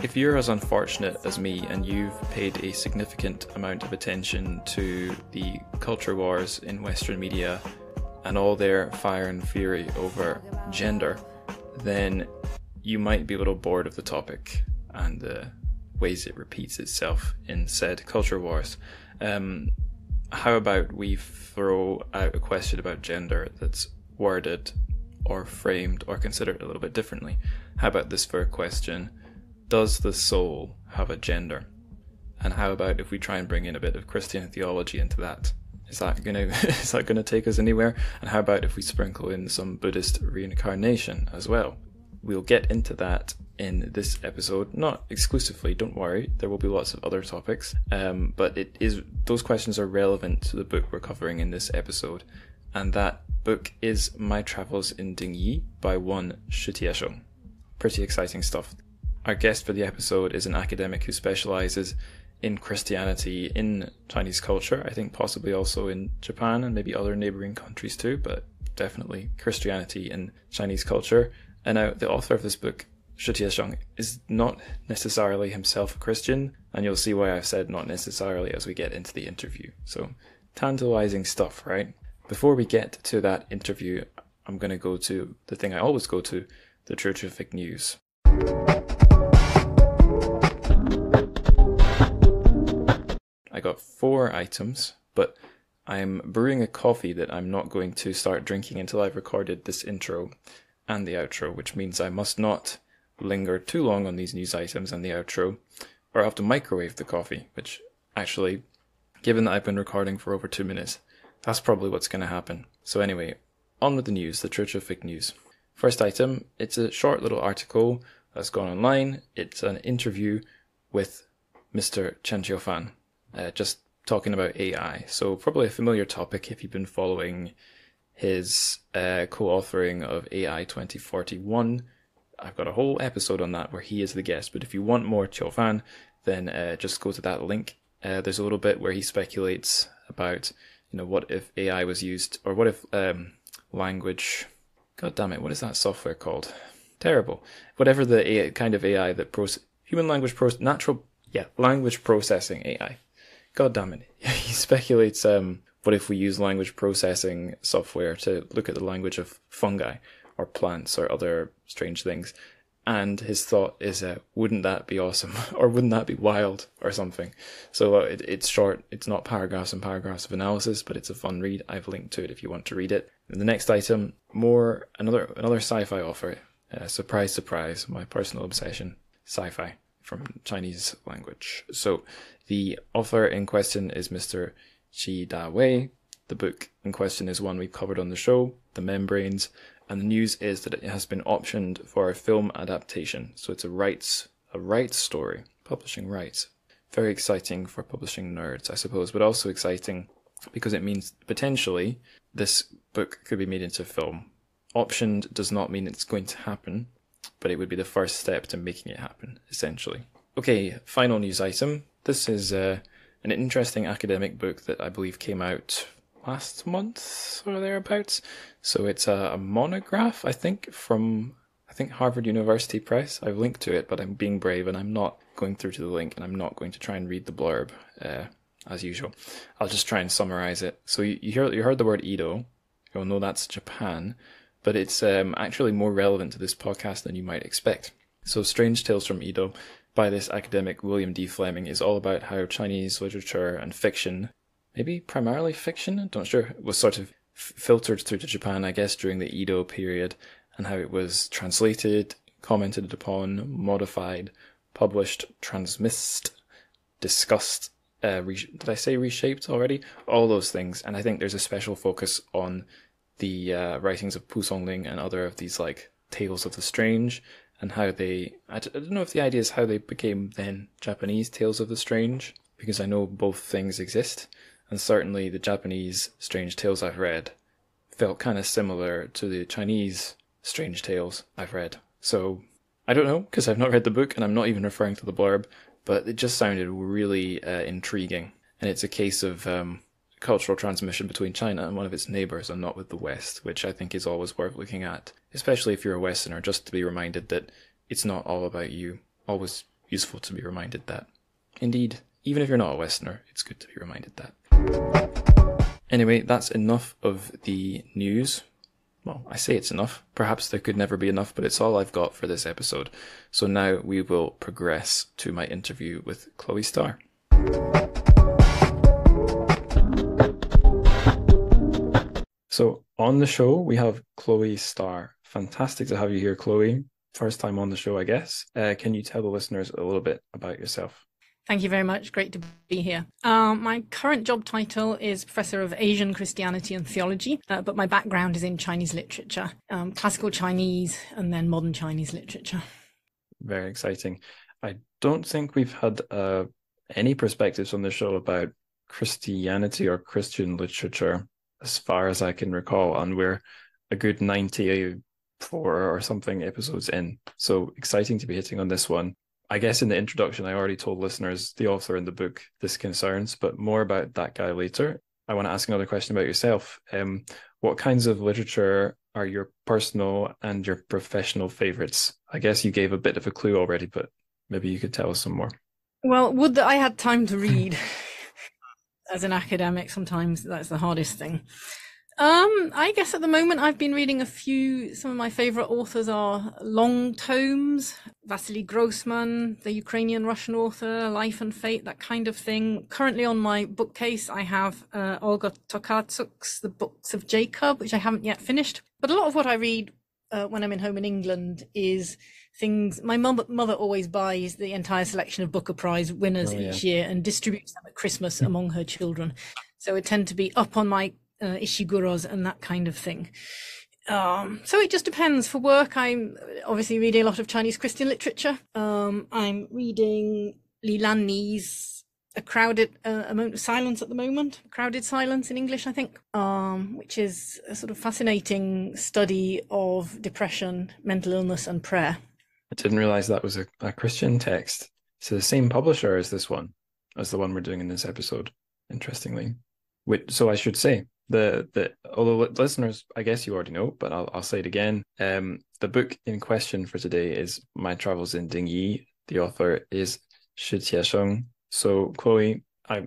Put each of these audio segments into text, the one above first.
If you're as unfortunate as me and you've paid a significant amount of attention to the culture wars in Western media and all their fire and fury over gender, then you might be a little bored of the topic and the ways it repeats itself in said culture wars. How about we throw out a question about gender that's worded or framed or considered a little bit differently? How about this for a question? Does the soul have a gender? And how about if we try and bring in a bit of Christian theology into that? Is that gonna take us anywhere? And how about if we sprinkle in some Buddhist reincarnation as well? We'll get into that in this episode, not exclusively, don't worry, there will be lots of other topics, but those questions are relevant to the book we're covering in this episode, and that book is My Travels in Dīng by one Shi Tiesheng. Pretty exciting stuff. Our guest for the episode is an academic who specialises in Christianity in Chinese culture, I think possibly also in Japan and maybe other neighbouring countries too, but definitely Christianity in Chinese culture. And now the author of this book, Shi Tiesheng, is not necessarily himself a Christian, and you'll see why I've said not necessarily as we get into the interview. So, tantalising stuff, right? Before we get to that interview, I'm going to go to the thing I always go to, the terrific news. I got 4 items, but I'm brewing a coffee that I'm not going to start drinking until I've recorded this intro and the outro, which means I must not linger too long on these news items and the outro, or I'll have to microwave the coffee, which actually, given that I've been recording for over 2 minutes, that's probably what's going to happen. So anyway, on with the news, the terrific news. First item, it's a short little article that's gone online. It's an interview with Mr. Chen Qiufan. Just talking about AI. So probably a familiar topic if you've been following his co-authoring of AI 2041. I've got a whole episode on that where he is the guest, but if you want more Qiufan, then just go to that link. There's a little bit where he speculates about, what if AI was used, or what if language... God damn it, what is that software called? Terrible. Whatever the AI, kind of AI that language processing AI. God damn it. He speculates, what if we use language processing software to look at the language of fungi or plants or other strange things? And his thought is, wouldn't that be awesome? Or wouldn't that be wild or something? So it's short, it's not paragraphs and paragraphs of analysis, but it's a fun read. I've linked to it if you want to read it. And the next item, another sci-fi author. Surprise, surprise, my personal obsession, sci-fi from Chinese language. So the author in question is Mr. Shi Tiesheng. The book in question is one we've covered on the show, The Membranes, and the news is that it has been optioned for a film adaptation. So it's a rights story, publishing rights. Very exciting for publishing nerds, I suppose, but also exciting because it means potentially this book could be made into film. Optioned does not mean it's going to happen, but it would be the first step to making it happen, essentially. Okay, final news item. This is an interesting academic book that I believe came out last month or thereabouts. So it's a monograph, I think, from Harvard University Press. I've linked to it, but I'm being brave and I'm not going through to the link, and I'm not going to try and read the blurb as usual. I'll just try and summarize it. So you heard the word Edo. You'll know that's Japan, but it's actually more relevant to this podcast than you might expect. So Strange Tales from Edo by this academic William D. Fleming is all about how Chinese literature and fiction, maybe primarily fiction, I'm not sure, was sort of filtered through to Japan, I guess, during the Edo period, and how it was translated, commented upon, modified, published, transmissed, discussed, did I say reshaped already? All those things. And I think there's a special focus on the writings of Pu Songling and other of these like tales of the strange, and how they, I don't know if the idea is how they became then Japanese tales of the strange, because I know both things exist, and certainly the Japanese strange tales I've read felt kind of similar to the Chinese strange tales I've read. So I don't know, because I've not read the book and I'm not even referring to the blurb, but it just sounded really intriguing. And it's a case of cultural transmission between China and one of its neighbours and not with the West, which I think is always worth looking at, especially if you're a Westerner, just to be reminded that it's not all about you. Always useful to be reminded that. Indeed, even if you're not a Westerner, it's good to be reminded that. Anyway, that's enough of the news. Well, I say it's enough. Perhaps there could never be enough, but it's all I've got for this episode. So now we will progress to my interview with Chloë Starr. So on the show, we have Chloë Starr. Fantastic to have you here, Chloë. First time on the show, I guess. Can you tell the listeners a little bit about yourself? Thank you very much. Great to be here. My current job title is Professor of Asian Christianity and Theology, but my background is in Chinese literature, classical Chinese and then modern Chinese literature. Very exciting. I don't think we've had any perspectives on the show about Christianity or Christian literature, as far as I can recall, and we're a good 94 or something episodes in. So exciting to be hitting on this one. I guess in the introduction, I already told listeners the author in the book this concerns, but more about that guy later. I want to ask another question about yourself. What kinds of literature are your personal and your professional favourites? I guess you gave a bit of a clue already, but maybe you could tell us some more. Well, would that I had time to read. As an academic, sometimes that's the hardest thing. I guess at the moment I've been reading some of my favorite authors are long tomes, Vasily Grossman, the Ukrainian-Russian author, Life and Fate, that kind of thing. Currently on my bookcase, I have Olga Tokarczuk's The Books of Jacob, which I haven't yet finished. But a lot of what I read when I'm home in England is things. My mother always buys the entire selection of Booker Prize winners each year and distributes them at Christmas among her children. So it tend to be up on my Ishiguros and that kind of thing. So it just depends. For work, I'm obviously reading a lot of Chinese Christian literature. I'm reading Li Lanni's A Moment of Silence at the moment, Crowded Silence in English, I think, which is a sort of fascinating study of depression, mental illness and prayer. I didn't realize that was a Christian text. So the same publisher as this one, as the one we're doing in this episode, interestingly. So I should say, although listeners, I guess you already know, but I'll say it again. The book in question for today is My Travels in dīng. The author is Shi Tiesheng. So Chloë,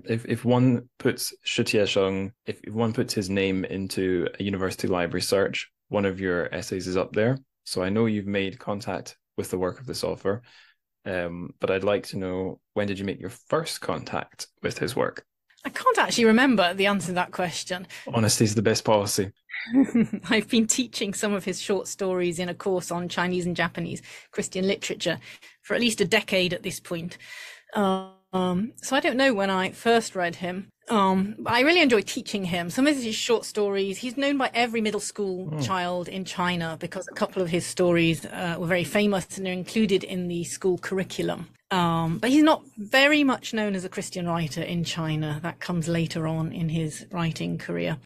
if one puts Shi Tiesheng, if one puts his name into a university library search, one of your essays is up there. So I know you've made contact with the work of this author, but I'd like to know, when did you make your first contact with his work? I can't actually remember the answer to that question. Honesty is the best policy. I've been teaching some of his short stories in a course on Chinese and Japanese Christian literature for at least a decade at this point. So I don't know when I first read him. But I really enjoy teaching him. Some of his short stories, he's known by every middle school child in China because a couple of his stories were very famous and are included in the school curriculum. But he's not very much known as a Christian writer in China. That comes later on in his writing career.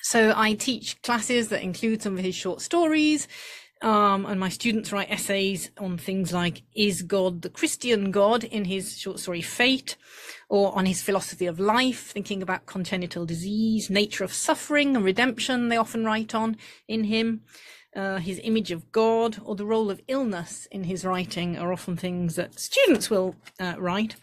So I teach classes that include some of his short stories. And my students write essays on things like, is God the Christian God, in his short story Fate, or on his philosophy of life, thinking about congenital disease, nature of suffering and redemption, they often write on in him. His image of God, or the role of illness in his writing are often things that students will write.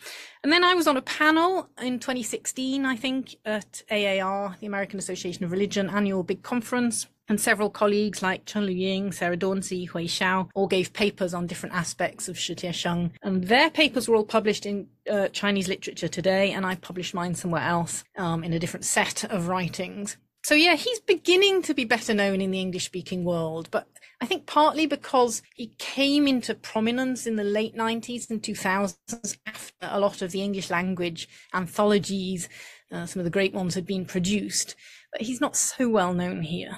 And then I was on a panel in 2016, I think, at AAR, the American Association of Religion annual big conference. And several colleagues like Chen Luying, Sarah Dauncey, Hui Xiao all gave papers on different aspects of Shi Tiesheng. And their papers were all published in Chinese Literature Today, and I published mine somewhere else in a different set of writings. So yeah, he's beginning to be better known in the English-speaking world, but I think partly because he came into prominence in the late 90s and 2000s after a lot of the English language anthologies, some of the great ones had been produced, but he's not so well known here.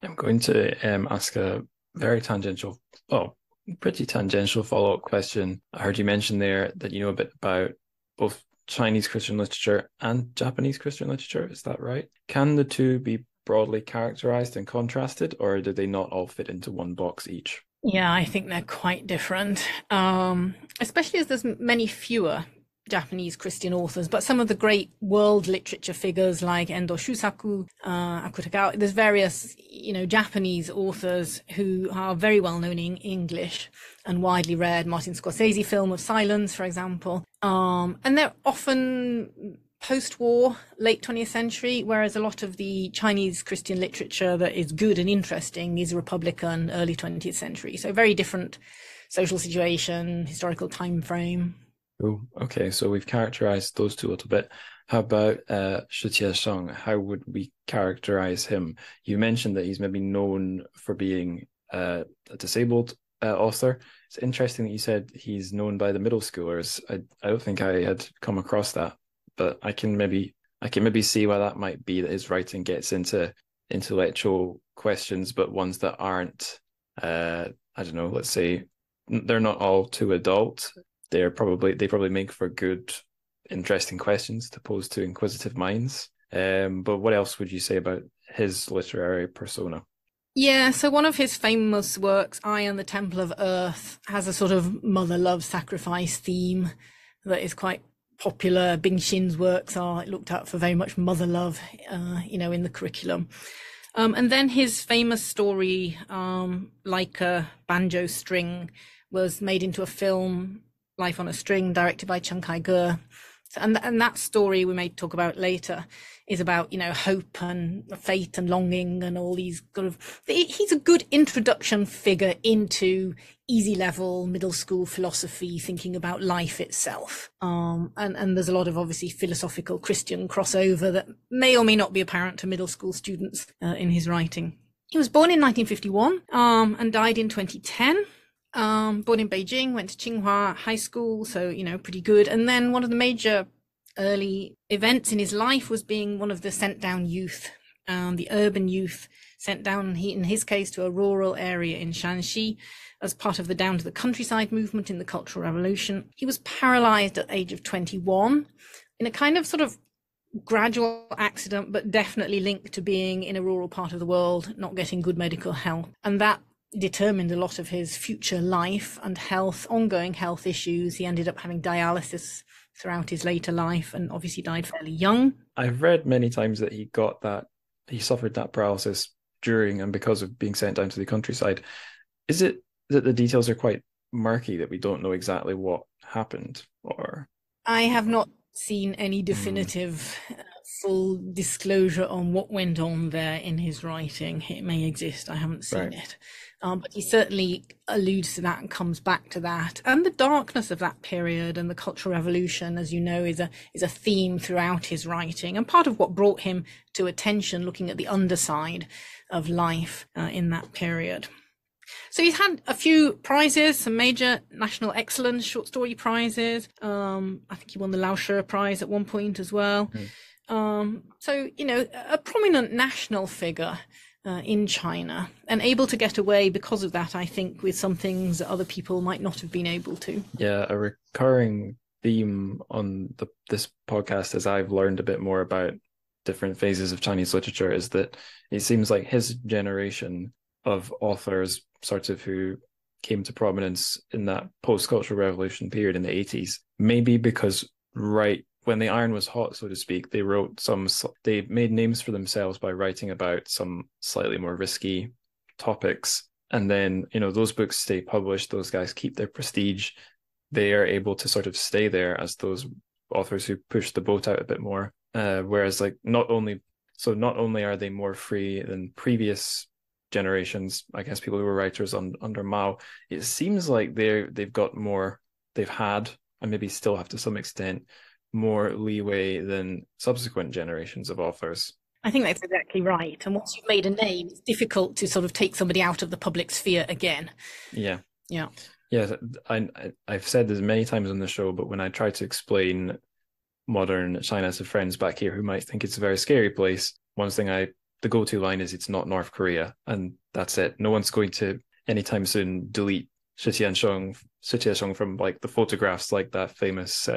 I'm going to ask a very pretty tangential follow-up question. I heard you mention there that you know a bit about both Chinese Christian literature and Japanese Christian literature. Is that right? Can the two be broadly characterized and contrasted, or do they not all fit into one box each? Yeah, I think they're quite different, especially as there's many fewer Japanese Christian authors, but some of the great world literature figures like Endo Shusaku, Akutagawa. There's various, Japanese authors who are very well known in English and widely read. Martin Scorsese film of Silence, for example. And they're often post-war, late 20th century, whereas a lot of the Chinese Christian literature that is good and interesting is Republican, early 20th century. So very different social situation, historical time frame. Oh, okay. So we've characterized those two a little bit. How about Shi Tiesheng? How would we characterize him? You mentioned that he's maybe known for being a disabled author. It's interesting that you said he's known by the middle schoolers. I don't think I had come across that, but I can maybe see why that might be, that his writing gets into intellectual questions, but ones that aren't, I don't know, let's say they're not all too adult. They probably make for good, interesting questions to pose to inquisitive minds. But what else would you say about his literary persona? Yeah, so one of his famous works, I and the Temple of Earth, has a sort of mother love sacrifice theme that is quite popular. Bing Xin's works are looked at for very much mother love, in the curriculum. And then his famous story, Like a Banjo String, was made into a film, Life on a String, directed by Chiang Kai-ge. And that story we may talk about later is about, hope and fate and longing and all these he's a good introduction figure into easy level middle school philosophy, thinking about life itself. And there's a lot of obviously philosophical Christian crossover that may or may not be apparent to middle school students in his writing. He was born in 1951 and died in 2010. Born in Beijing, went to Tsinghua High School, so, pretty good. And then one of the major early events in his life was being one of the sent down youth, the urban youth sent down, in his case, to a rural area in Shanxi as part of the down to the countryside movement in the Cultural Revolution. He was paralyzed at the age of 21 in a kind of sort of gradual accident, but definitely linked to being in a rural part of the world, not getting good medical help. And that determined a lot of his future life and health, ongoing health issues. He ended up having dialysis throughout his later life and obviously died fairly young. I've read many times that he suffered that paralysis during and because of being sent down to the countryside. Is it that the details are quite murky, that we don't know exactly what happened? Or I have not seen any definitive full disclosure on what went on there in his writing. It may exist, I haven't seen it. But he certainly alludes to that and comes back to that. And the darkness of that period and the Cultural Revolution, as you know, is a theme throughout his writing, and part of what brought him to attention, looking at the underside of life in that period. So he's had a few prizes, some major national excellence short story prizes. I think he won the Lao She Prize at one point as well. So, a prominent national figure in China, and able to get away because of that, I think, with some things that other people might not have been able to. Yeah, a recurring theme on this podcast, as I've learned a bit more about different phases of Chinese literature, is that it seems like his generation of authors, sort of who came to prominence in that post-Cultural Revolution period in the 80s, maybe because right when the iron was hot, so to speak, they made names for themselves by writing about some slightly more risky topics. And then, those books stay published, those guys keep their prestige. They are able to sort of stay there as those authors who push the boat out a bit more. Whereas not only are they more free than previous generations, I guess people who were writers under Mao, it seems like they've had, and maybe still have to some extent, more leeway than subsequent generations of authors. I think that's exactly right. And once you've made a name, it's difficult to sort of take somebody out of the public sphere again. Yeah. Yeah. I've said this many times on the show, but when I try to explain modern China to friends back here who might think it's a very scary place, the go-to line is, it's not North Korea, and that's it. No one's going to anytime soon delete Shi Tiesheng from like the photographs, like that famous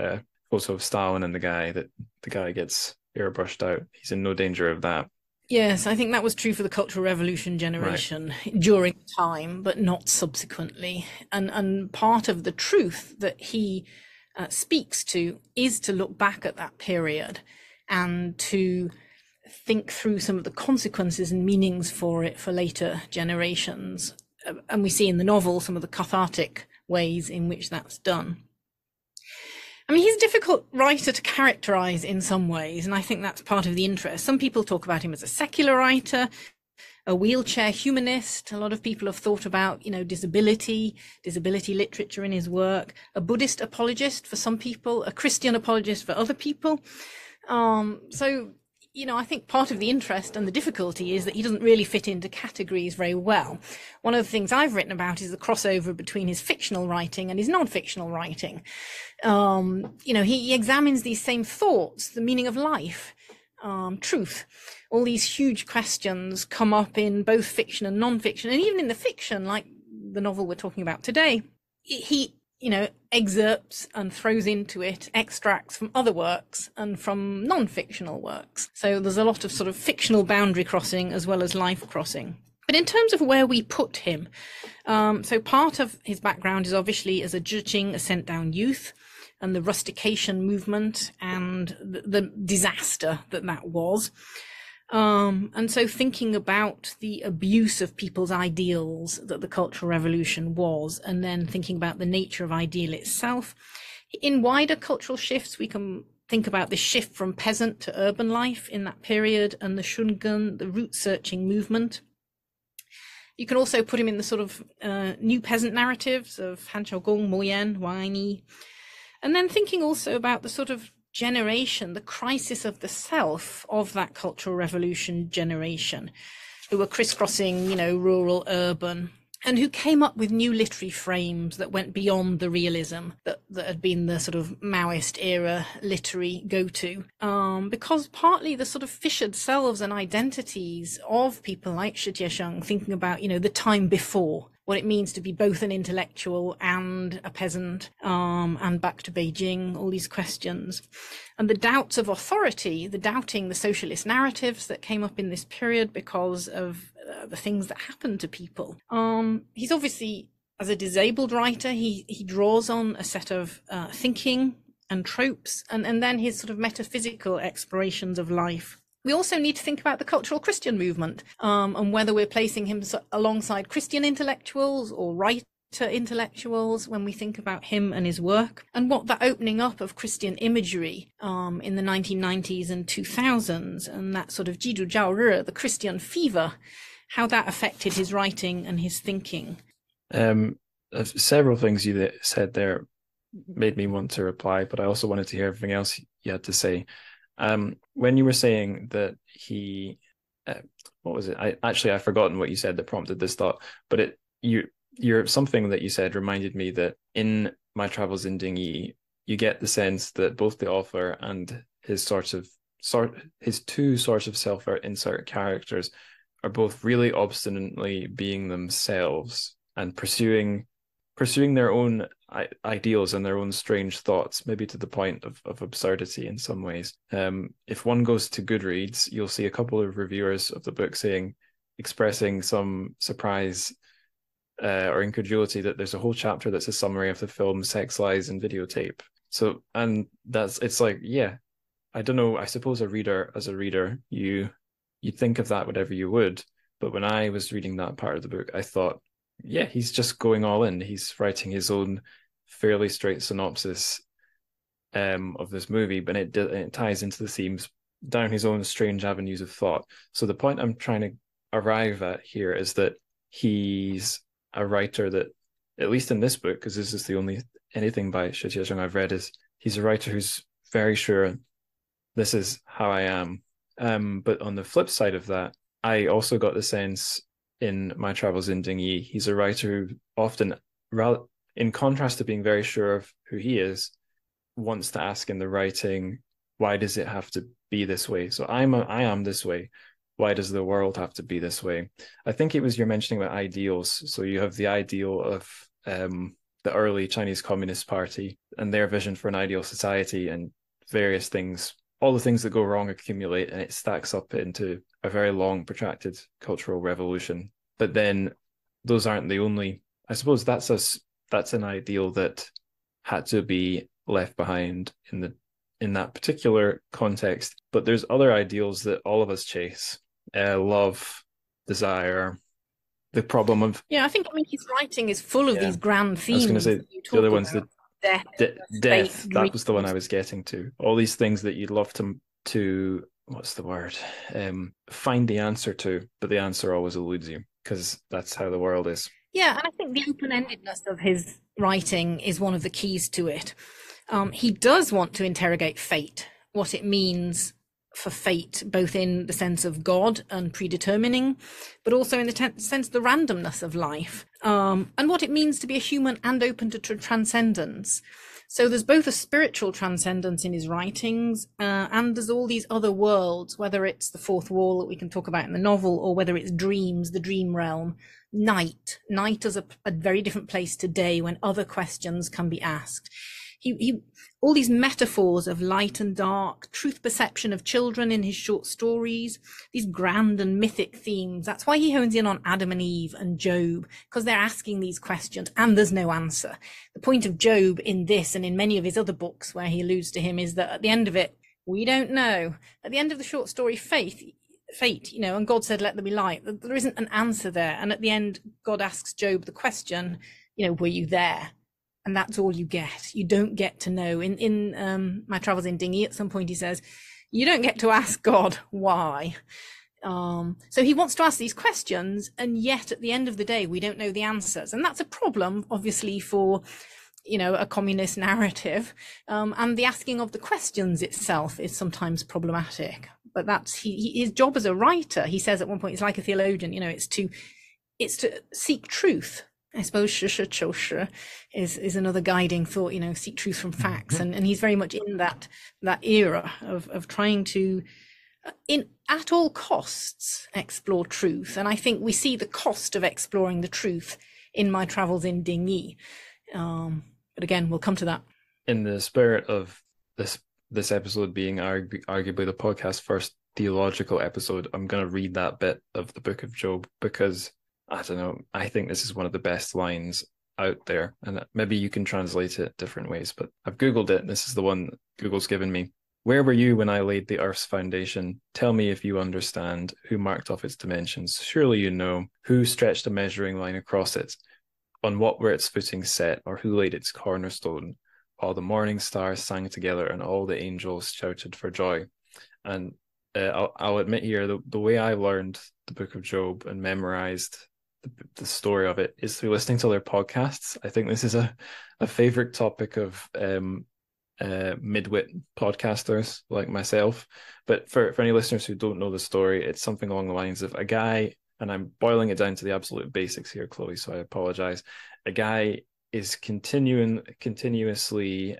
photo of Stalin and the guy gets airbrushed out. He's in no danger of that. Yes, I think that was true for the Cultural Revolution generation during the time, but not subsequently. And part of the truth that he speaks to is to look back at that period and to think through some of the consequences and meanings for it for later generations. And we see in the novel some of the cathartic ways in which that's done. I mean, he's a difficult writer to characterize in some ways, and I think that's part of the interest. Some people talk about him as a secular writer, a wheelchair humanist. A lot of people have thought about, disability literature in his work, a Buddhist apologist for some people, a Christian apologist for other people. I think part of the interest and the difficulty is that he doesn't really fit into categories very well. One of the things I've written about is the crossover between his fictional writing and his non-fictional writing. He examines these same thoughts, the meaning of life, truth. All these huge questions come up in both fiction and non-fiction, and even in the fiction, like the novel we're talking about today, he excerpts and throws into it extracts from other works and from non-fictional works. So there's a lot of sort of fictional boundary crossing as well as life crossing. But in terms of where we put him, so part of his background is obviously as a zhīlቍ, a sent-down youth, and the rustication movement and the disaster that was. And so thinking about the abuse of people's ideals that the Cultural Revolution was, and then thinking about the nature of ideal itself. In wider cultural shifts, we can think about the shift from peasant to urban life in that period, and the Shungun, the root-searching movement. You can also put him in the sort of new peasant narratives of Han Qiaogong, Mo Yan, Wang Yi. And then thinking also about the sort of generation, the crisis of the self of that Cultural Revolution generation, who were crisscrossing, rural, urban, and who came up with new literary frames that went beyond the realism that had been the sort of Maoist era literary go-to. Because partly the sort of fissured selves and identities of people like Shi Tiesheng, thinking about, the time before, what it means to be both an intellectual and a peasant, and back to Beijing, all these questions. And the doubts of authority, the doubting the socialist narratives that came up in this period because of the things that happened to people. He's obviously, as a disabled writer, he draws on a set of thinking and tropes, and then his sort of metaphysical explorations of life. We also need to think about the cultural Christian movement, and whether we're placing him alongside Christian intellectuals or writer intellectuals when we think about him and his work, and what that opening up of Christian imagery in the 1990s and 2000s, and that sort of Jidu Zhāorì, the Christian fever, how that affected his writing and his thinking. Several things you said there made me want to reply, but I also wanted to hear everything else you had to say. When you were saying that he, what was it? I've forgotten what you said that prompted this thought, but something that you said reminded me that in My Travels in Dīng, you get the sense that both the author and his his two sorts of self-insert characters are both really obstinately being themselves and pursuing their own ideals and their own strange thoughts, maybe to the point of absurdity in some ways. If one goes to Goodreads, you'll see a couple of reviewers of the book expressing some surprise or incredulity that there's a whole chapter that's a summary of the film Sex, Lies, and Videotape. So, and it's like, yeah, I don't know, I suppose as a reader, you think of that whatever you would, but when I was reading that part of the book, I thought, yeah, he's just going all in. He's writing his own fairly straight synopsis of this movie, but it ties into the themes down his own strange avenues of thought. So the point I'm trying to arrive at here is that he's a writer that, at least in this book, because this is the only anything by Shi Tiesheng I've read, is he's a writer who's very sure this is how I am. But on the flip side of that, I also got the sense in My Travels in Dīng, he's a writer who often, in contrast to being very sure of who he is, wants to ask in the writing, why does it have to be this way? So I am this way. Why does the world have to be this way? I think it was you're mentioning about ideals. So you have the ideal of the early Chinese Communist Party and their vision for an ideal society, and various things, all the things that go wrong accumulate, and it stacks up into a very long, protracted cultural revolution. But then those aren't the only, I suppose that's an ideal that had to be left behind in that particular context. But there's other ideals that all of us chase: love, desire, the problem of I think his writing is full of these grand I was going to themes say that you the other talk one's about. death. Fate, That was the one I dreams. was getting to. All these things that you'd love to what's the word? Find the answer to, but the answer always eludes you because that's how the world is. Yeah, and I think the open-endedness of his writing is one of the keys to it. He does want to interrogate fate, what it means for fate, both in the sense of God and predetermining, but also in the sense of the randomness of life, and what it means to be a human and open to transcendence. So there's both a spiritual transcendence in his writings, and there's all these other worlds, whether it's the fourth wall that we can talk about in the novel, or whether it's dreams, the dream realm. Night is a very different place today when other questions can be asked. He all these metaphors of light and dark, truth perception of children in his short stories, these grand and mythic themes. That's why he hones in on Adam and Eve and Job, because they're asking these questions and there's no answer. The point of Job in this and in many of his other books where he alludes to him is that at the end of it, we don't know. At the end of the short story, fate, and God said, let there be light. There isn't an answer there. And at the end, God asks Job the question, were you there? And that's all you get. You don't get to know. In My Travels in Dinghy, at some point he says, you don't get to ask God why. So he wants to ask these questions, and yet at the end of the day, we don't know the answers. And that's a problem, obviously, for a communist narrative. And the asking of the questions itself is sometimes problematic. But that's his job as a writer. He says at one point, it's like a theologian, it's to seek truth. I suppose 实事求是 is another guiding thought, seek truth from facts. And he's very much in that era of trying to, at all costs, explore truth. And I think we see the cost of exploring the truth in My Travels in Dinghy. But again, we'll come to that. In the spirit of this episode being arguably the podcast's first theological episode, I'm going to read that bit of the Book of Job because I don't know, I think this is one of the best lines out there, and maybe you can translate it different ways, but I've Googled it, and this is the one Google's given me. Where were you when I laid the earth's foundation? Tell me if you understand. Who marked off its dimensions? Surely you know. Who stretched a measuring line across it? On what were its footings set, or who laid its cornerstone? All the morning stars sang together, and all the angels shouted for joy. And I'll admit here, the way I learned the Book of Job and memorized the story of it is through listening to other podcasts. I think this is a favorite topic of midwit podcasters like myself. But for any listeners who don't know the story, it's something along the lines of a guy, and I'm boiling it down to the absolute basics here, Chloe, so I apologize. A guy is continuously,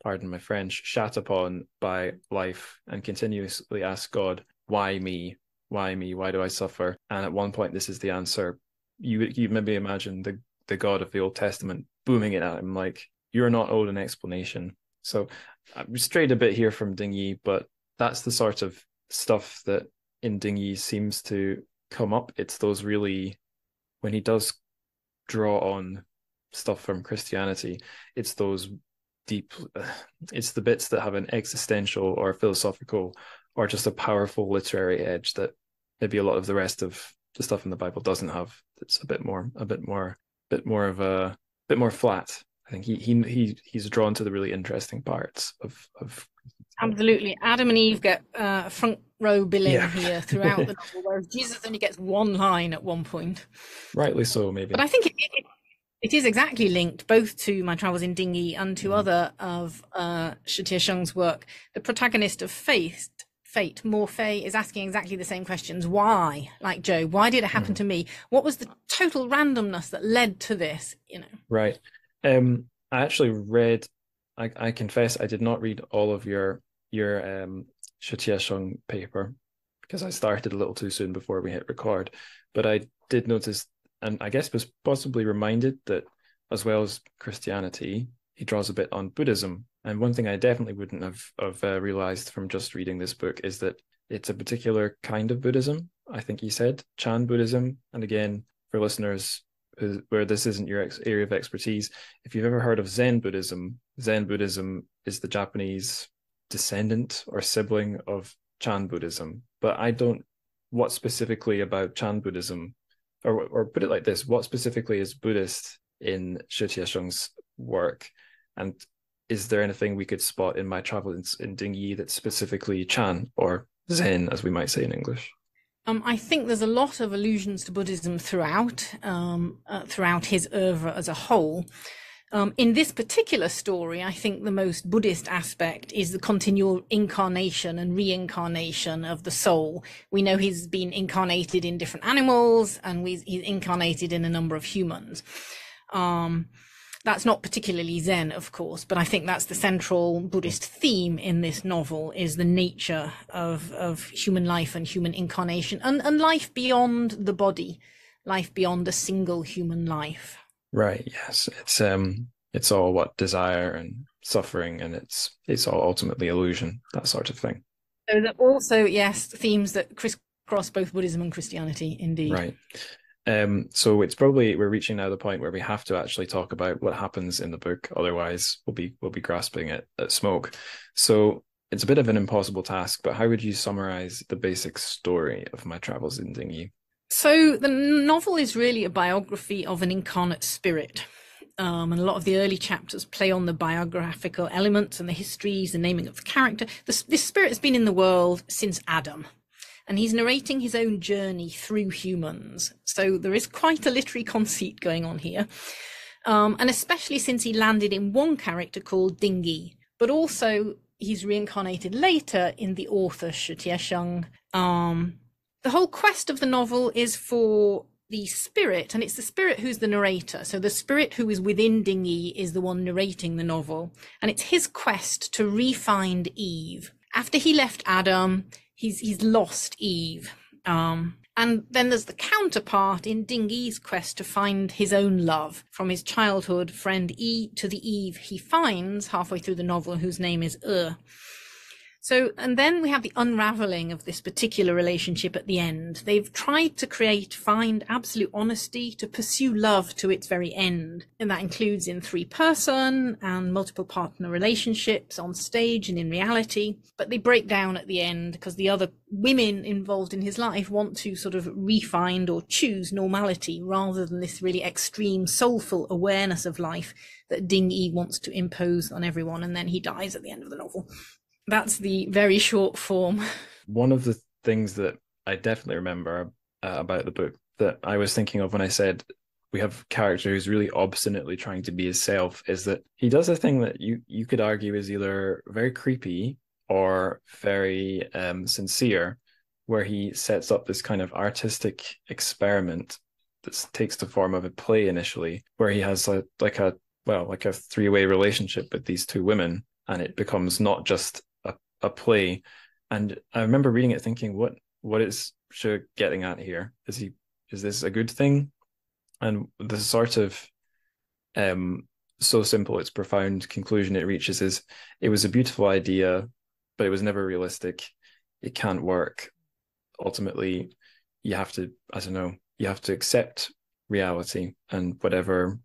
pardon my French, shat upon by life and continuously asks God, why me? Why me? Why do I suffer? And at one point, this is the answer. You maybe imagine the God of the Old Testament booming it at him like, you're not owed an explanation. So I've strayed a bit here from Dinghy, but that's the sort of stuff that in Dinghy seems to come up. It's those really, when he does draw on stuff from Christianity, it's those deep, it's the bits that have an existential or philosophical or just a powerful literary edge that maybe a lot of the rest of the stuff in the Bible doesn't have. It's a bit more flat. I think he's drawn to the really interesting parts of Absolutely. Adam and Eve get front row billing here throughout the novel, whereas Jesus only gets one line at one point. Rightly so, maybe. But I think it is exactly linked both to My Travels in Dinghy and to other of Shi Tiesheng's work. The protagonist of Fate, Morphe, is asking exactly the same questions. Why? Like Job, why did it happen to me? What was the total randomness that led to this? Right. I actually read, I confess I did not read all of your Shi Tiesheng paper because I started a little too soon before we hit record, but I did notice, and I guess was possibly reminded, that as well as Christianity, he draws a bit on Buddhism. And one thing I definitely wouldn't have realized from just reading this book is that it's a particular kind of Buddhism. I think he said Chan Buddhism. And again, for listeners where this isn't your area of expertise, if you've ever heard of Zen Buddhism is the Japanese descendant or sibling of Chan Buddhism. But I don't, what specifically about Chan Buddhism, or put it like this, what specifically is Buddhist in Shi Tiesheng's work? And is there anything we could spot in my travels in Dīng that's specifically Chan or Zen, as we might say in English? I think there's a lot of allusions to Buddhism throughout his oeuvre as a whole. In this particular story, I think the most Buddhist aspect is the continual incarnation and reincarnation of the soul. We know he's been incarnated in different animals, and he's incarnated in a number of humans. That's not particularly Zen, of course, but I think that's the central Buddhist theme in this novel, is the nature of human life and human incarnation, and life beyond the body, life beyond a single human life. Right. Yes. It's all what desire and suffering, and it's all ultimately illusion, that sort of thing. So that also, yes, themes that crisscross both Buddhism and Christianity, indeed. Right. So it's probably, we're reaching now the point where we have to actually talk about what happens in the book. Otherwise, we'll be grasping at smoke. So it's a bit of an impossible task, but how would you summarize the basic story of my travels in Dīng? So the novel is really a biography of an incarnate spirit. And a lot of the early chapters play on the biographical elements and the histories, the naming of the character. This spirit has been in the world since Adam, and he's narrating his own journey through humans. So there is quite a literary conceit going on here. And especially since he landed in one character called Dīng, but also he's reincarnated later in the author Shi Tiesheng. The whole quest of the novel is for the spirit, and it's the spirit who's the narrator. So the spirit who is within Dīng is the one narrating the novel, and it's his quest to re-find Eve. After he left Adam, he's lost Eve. And then there's the counterpart in Dīng's quest to find his own love, from his childhood friend E to the Eve he finds halfway through the novel, whose name is So, and then we have the unraveling of this particular relationship at the end. They've tried to find absolute honesty, to pursue love to its very end. And that includes in 3-person and multiple partner relationships on stage and in reality. But they break down at the end because the other women involved in his life want to sort of re-find or choose normality rather than this really extreme soulful awareness of life that Dīng wants to impose on everyone. And then he dies at the end of the novel. That's the very short form. One of the things that I definitely remember about the book that I was thinking of when I said we have a character who's really obstinately trying to be himself is that he does a thing that you could argue is either very creepy or very sincere, where he sets up this kind of artistic experiment that takes the form of a play initially, where he has like a 3-way relationship with these 2 women, and it becomes not just a play. And I remember reading it thinking, what is Shi getting at here? Is this a good thing? And the sort of so simple it's profound conclusion it reaches is, it was a beautiful idea, but it was never realistic. It can't work. Ultimately, you have to accept reality and whatever,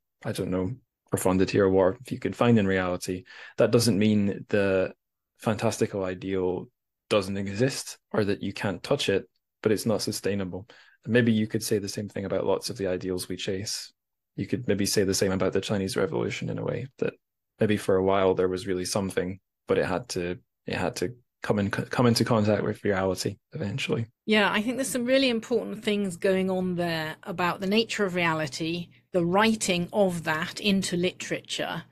profundity or warmth you can find in reality. That doesn't mean the fantastical ideal doesn't exist or that you can't touch it, but it's not sustainable. And maybe you could say the same thing about lots of the ideals we chase. You could maybe say the same about the Chinese Revolution in a way, that maybe for a while there was really something, but it had to come into contact with reality eventually. Yeah, I think there's some really important things going on there about the nature of reality, the writing of that into literature,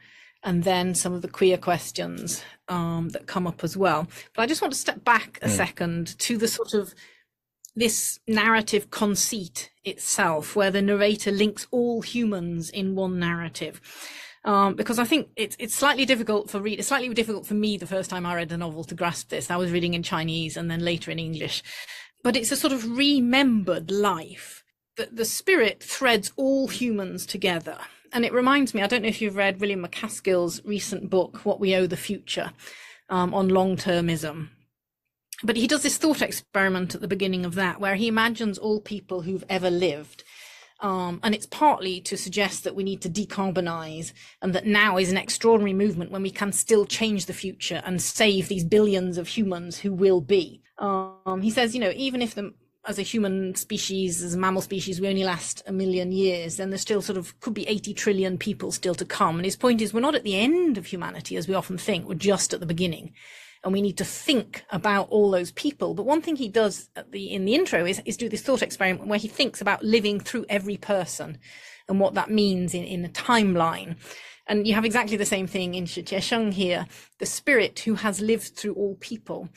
and then some of the queer questions that come up as well. But I just want to step back a second to the sort of this narrative conceit itself, where the narrator links all humans in one narrative. Because I think it's slightly difficult for me the first time I read the novel to grasp this. I was reading in Chinese and then later in English. But it's a sort of remembered life, that the spirit threads all humans together. And it reminds me, I don't know if you've read William McCaskill's recent book, What We Owe the Future, on long-termism. But he does this thought experiment at the beginning of that, where he imagines all people who've ever lived. And it's partly to suggest that we need to decarbonize, and that now is an extraordinary movement when we can still change the future and save these billions of humans who will be. He says, even if as a human species, as a mammal species, we only last 1 million years, then there's still could be 80 trillion people still to come. And his point is, we're not at the end of humanity as we often think, we're just at the beginning. And we need to think about all those people. But one thing he does in the intro is do this thought experiment where he thinks about living through every person and what that means in a timeline. And you have exactly the same thing in Shi Tiesheng here, the spirit who has lived through all people.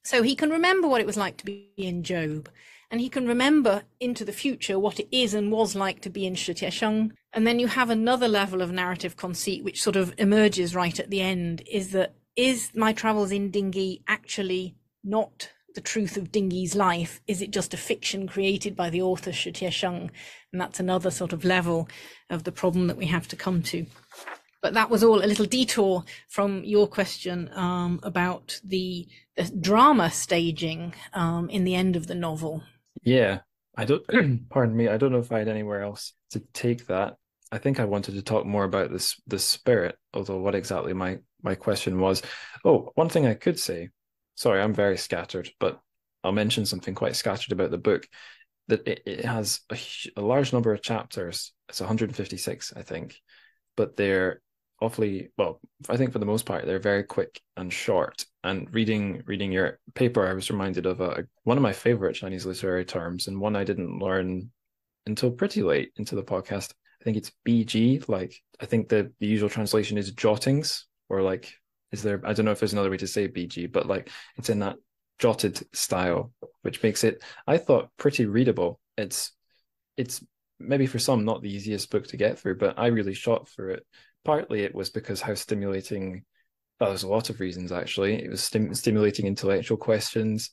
So he can remember what it was like to be in Job, and he can remember into the future what it is and was like to be in Shi Tiesheng. And then you have another level of narrative conceit which sort of emerges right at the end, is my travels in dinghy actually not the truth of dinghy's life? Is it just a fiction created by the author Shi Tiesheng? And that's another sort of level of the problem that we have to come to. But that was all a little detour from your question about the drama staging in the end of the novel. Yeah, I don't, pardon me, I don't know if I had anywhere else to take that. I think I wanted to talk more about the spirit, although what exactly my question was. Oh, one thing I could say, sorry, I'm very scattered, but I'll mention something quite scattered about the book, that it has a large number of chapters. It's 156, I think, but they're awfully, well, I think for the most part, they're very quick and short. And reading your paper, I was reminded of one of my favorite Chinese literary terms, and one I didn't learn until pretty late into the podcast. I think it's BG, like, I think the usual translation is jottings, or like, I don't know if there's another way to say BG, but like, it's in that jotted style, which makes it, I thought, pretty readable. It's maybe for some not the easiest book to get through, but I really shot through it. Partly it was because how stimulating, well, there's a lot of reasons actually. It was stimulating intellectual questions.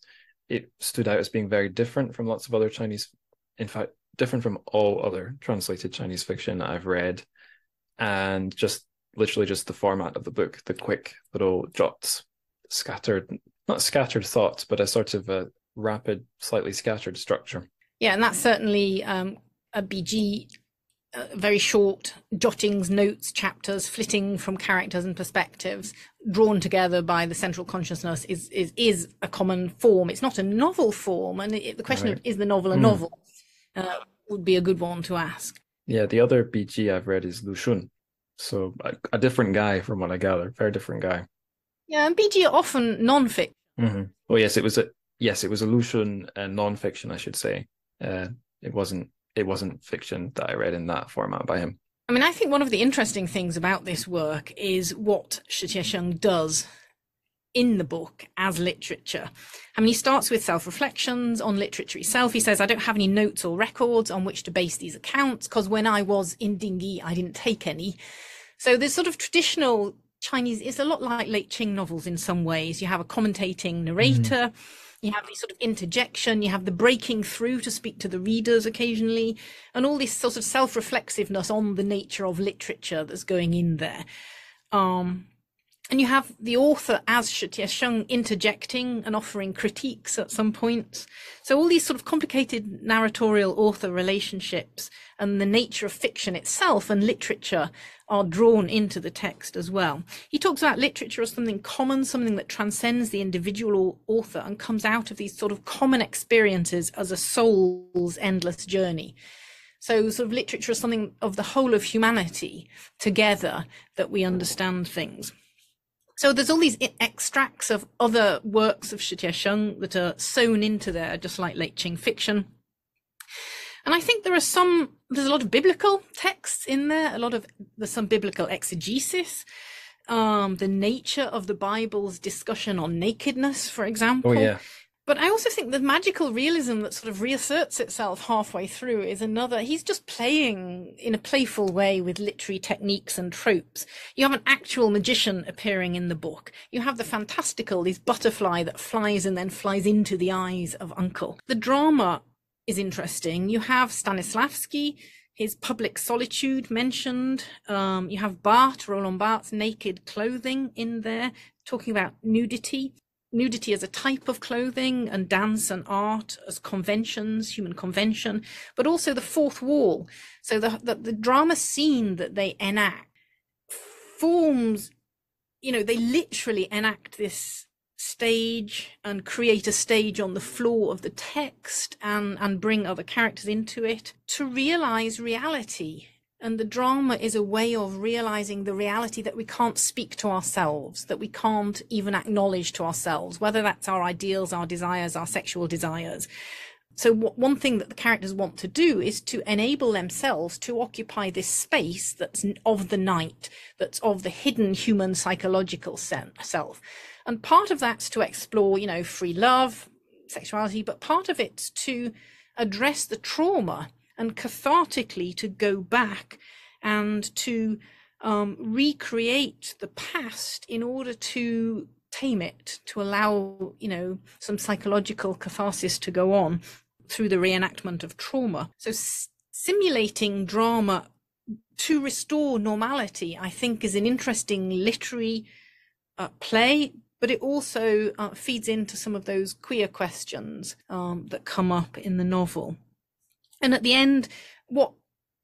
It stood out as being very different from lots of other Chinese, in fact, different from all other translated Chinese fiction that I've read. And just literally just the format of the book, the quick little jots, not scattered thoughts, but a sort of a rapid, slightly scattered structure. Yeah, and that's certainly a BG, very short jottings, notes, chapters, flitting from characters and perspectives, drawn together by the central consciousness is a common form. It's not a novel form, and the question of is the novel a novel would be a good one to ask. Yeah, the other BG I've read is Lu Shun, so a different guy from what I gather, very different guy. Yeah, and BG are often non-fiction. Mm-hmm. Well, yes, it was a Lu Shun non-fiction, I should say. It wasn't fiction that I read in that format by him. I mean, I think one of the interesting things about this work is what Shi Tiesheng does in the book as literature. I mean, he starts with self-reflections on literature itself. He says, I don't have any notes or records on which to base these accounts, because when I was in dinghy, I didn't take any. So there's sort of traditional Chinese, it's a lot like late Qing novels in some ways. You have a commentating narrator, you have the sort of interjection, you have the breaking through to speak to the readers occasionally, and all this sort of self-reflexiveness on the nature of literature that's going in there. And you have the author as Shi Tiesheng interjecting and offering critiques at some points. So all these sort of complicated narratorial author relationships and the nature of fiction itself and literature are drawn into the text as well. He talks about literature as something common, something that transcends the individual author and comes out of these sort of common experiences as a soul's endless journey. So sort of literature is something of the whole of humanity together that we understand things. So there's all these extracts of other works of Shi Tiesheng that are sewn into there, just like late Qing fiction. And I think there's a lot of biblical texts in there, there's some biblical exegesis, the nature of the Bible's discussion on nakedness, for example. Oh, yeah. But I also think the magical realism that sort of reasserts itself halfway through is another. He's just playing in a playful way with literary techniques and tropes. You have an actual magician appearing in the book. You have the fantastical, this butterfly that flies and then flies into the eyes of Uncle. The drama is interesting. You have Stanislavski, his public solitude mentioned. You have Roland Barthes' naked clothing in there, talking about nudity. nudity as a type of clothing, and dance and art as conventions, human convention, but also the fourth wall. So the drama scene that they enact forms, they literally enact this stage and create a stage on the floor of the text and bring other characters into it to realize reality. And the drama is a way of realizing the reality that we can't speak to ourselves, that we can't even acknowledge to ourselves, whether that's our ideals, our desires, our sexual desires. So one thing that the characters want to do is to enable themselves to occupy this space that's of the night, that's of the hidden human psychological self. And part of that's to explore, free love, sexuality, but part of it's to address the trauma and cathartically to go back and to recreate the past in order to tame it, to allow, some psychological catharsis to go on through the reenactment of trauma. So simulating drama to restore normality, I think, is an interesting literary play, but it also feeds into some of those queer questions that come up in the novel. And at the end, what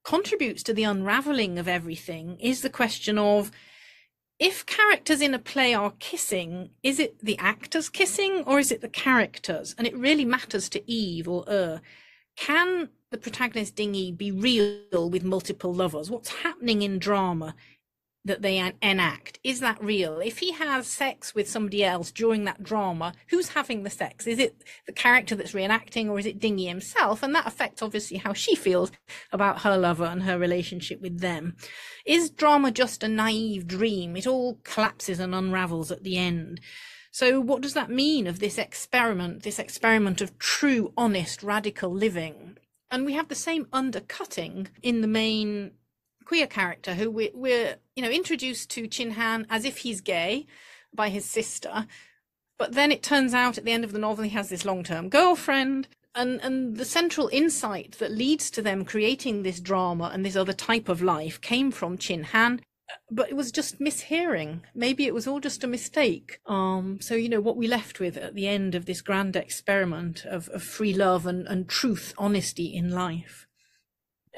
contributes to the unraveling of everything is the question of, if characters in a play are kissing, is it the actors kissing or is it the characters? And it really matters to Eve or Can the protagonist Ding be real with multiple lovers? What's happening in drama that they enact? Is that real? If he has sex with somebody else during that drama, who's having the sex? Is it the character that's reenacting, or is it Ding himself? And that affects obviously how she feels about her lover and her relationship with them. Is drama just a naive dream? It all collapses and unravels at the end. So what does that mean of this experiment of true, honest, radical living? And we have the same undercutting in the main queer character, who we're introduced to Chin Han as if he's gay by his sister, but then it turns out at the end of the novel he has this long-term girlfriend, and the central insight that leads to them creating this drama and this other type of life came from Chin Han, but it was just mishearing. Maybe it was all just a mistake. So what we left with at the end of this grand experiment of free love and truth, honesty in life.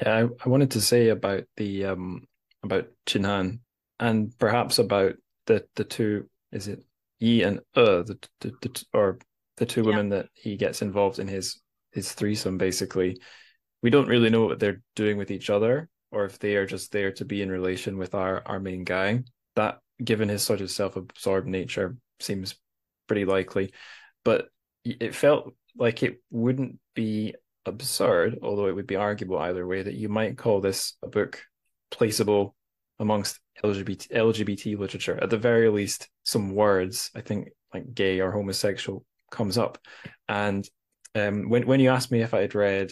Yeah, I wanted to say about the about Chin Han, and perhaps about the two, is it Yi and the two women that he gets involved in his threesome. Basically, we don't really know what they're doing with each other, or if they are just there to be in relation with our main guy. That, given his sort of self-absorbed nature, seems pretty likely. But it felt like it wouldn't be absurd, although it would be arguable either way, that you might call this a book placeable amongst LGBT literature. At the very least, some words, I think, like gay or homosexual comes up. And when you asked me if I had read,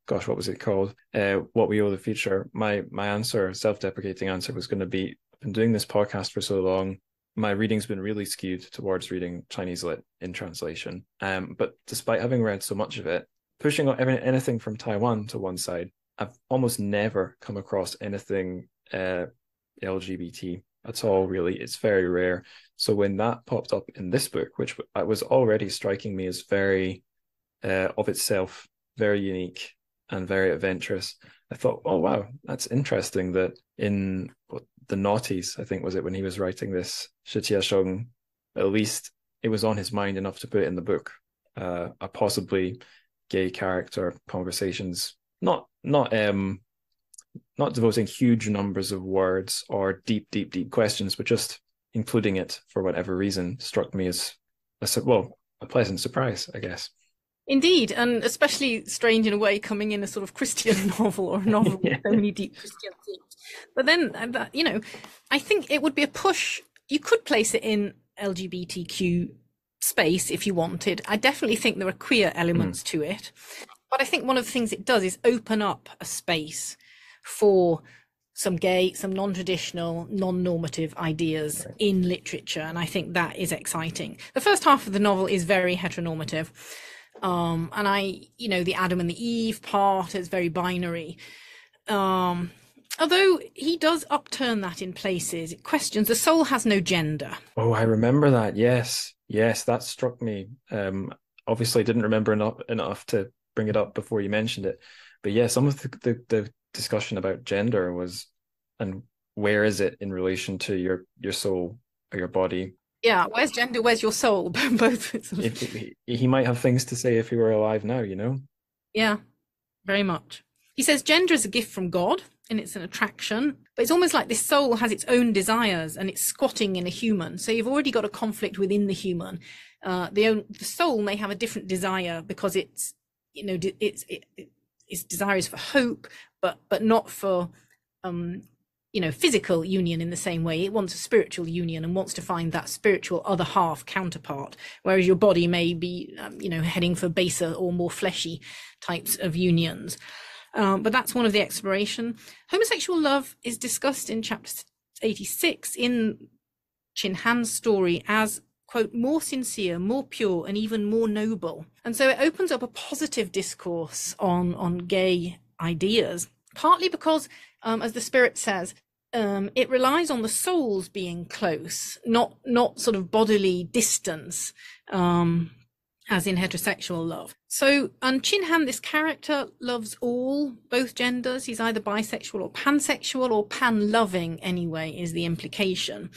what was it called? What We Owe the Future, my answer, self-deprecating answer, was going to be, I've been doing this podcast for so long, my reading's been really skewed towards reading Chinese lit in translation. But despite having read so much of it, pushing anything from Taiwan to one side, I've almost never come across anything LGBT at all, really. It's very rare. So when that popped up in this book, which was already striking me as very, of itself, very unique and very adventurous, I thought, oh, wow, that's interesting that in the noughties, I think, was it, when he was writing this, Shi Tiesheng, at least it was on his mind enough to put it in the book. A possibly gay character, conversations, not devoting huge numbers of words or deep questions, but just including it for whatever reason struck me as a pleasant surprise, I guess. Indeed, and especially strange in a way, coming in a sort of Christian novel, or a novel with so many deep Christian themes. But then, I think it would be a push. You could place it in LGBTQ space if you wanted. I definitely think there are queer elements to it. But I think one of the things it does is open up a space for some gay, some non-traditional, non-normative ideas in literature. And I think that is exciting. The first half of the novel is very heteronormative. And the Adam and the Eve part is very binary. Although he does upturn that in places. It questions the soul has no gender. Oh, I remember that. Yes. Yes, that struck me. Obviously didn't remember enough to bring it up before you mentioned it. But yeah, some of the discussion about gender was, and where is it in relation to your soul or your body? Yeah, where's gender? Where's your soul? Both. If he might have things to say if he were alive now, you know? Yeah, very much. He says gender is a gift from God and it's an attraction, but it's almost like this soul has its own desires and it's squatting in a human. So you've already got a conflict within the human. The soul may have a different desire because its desire is for hope, but not for physical union in the same way. It wants a spiritual union and wants to find that spiritual other half counterpart, whereas your body may be heading for baser or more fleshy types of unions. But that's one of the exploration. Homosexual love is discussed in chapter 86 in Chin Han's story as, quote, more sincere, more pure, and even more noble. And so it opens up a positive discourse on gay ideas, partly because, as the spirit says, it relies on the souls being close, not sort of bodily distance, as in heterosexual love. So, Chin Han, this character, loves both genders. He's either bisexual or pansexual or pan-loving anyway, is the implication.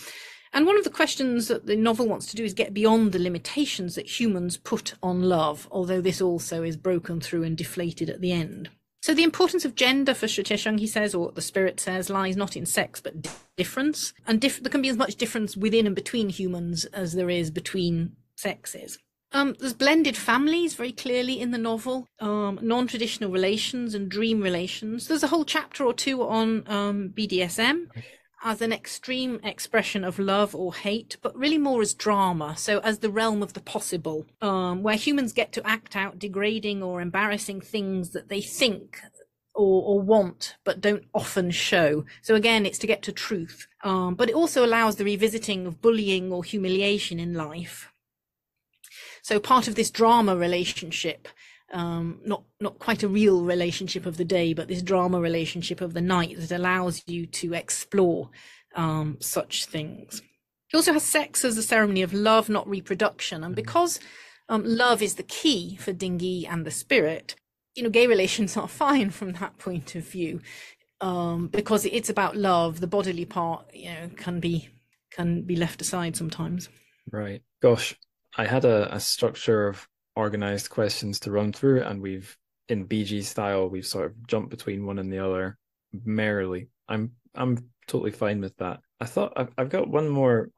And one of the questions that the novel wants to do is get beyond the limitations that humans put on love, although this also is broken through and deflated at the end. So the importance of gender for Shi Tiesheng, he says, or the spirit says, lies not in sex, but difference. And there can be as much difference within and between humans as there is between sexes. There's blended families very clearly in the novel, non-traditional relations and dream relations. There's a whole chapter or two on BDSM as an extreme expression of love or hate, but really more as drama, so as the realm of the possible, where humans get to act out degrading or embarrassing things that they think or want, but don't often show. So again, it's to get to truth. But it also allows the revisiting of bullying or humiliation in life. So part of this drama relationship, not quite a real relationship of the day, but this drama relationship of the night that allows you to explore such things. He also has sex as a ceremony of love, not reproduction. And because love is the key for dīng and the spirit, gay relations are fine from that point of view, because it's about love. The bodily part, can be left aside sometimes. Right. Gosh, I had a structure of organized questions to run through, and in BG style, we've sort of jumped between one and the other merrily. I'm totally fine with that. I thought I've got one more,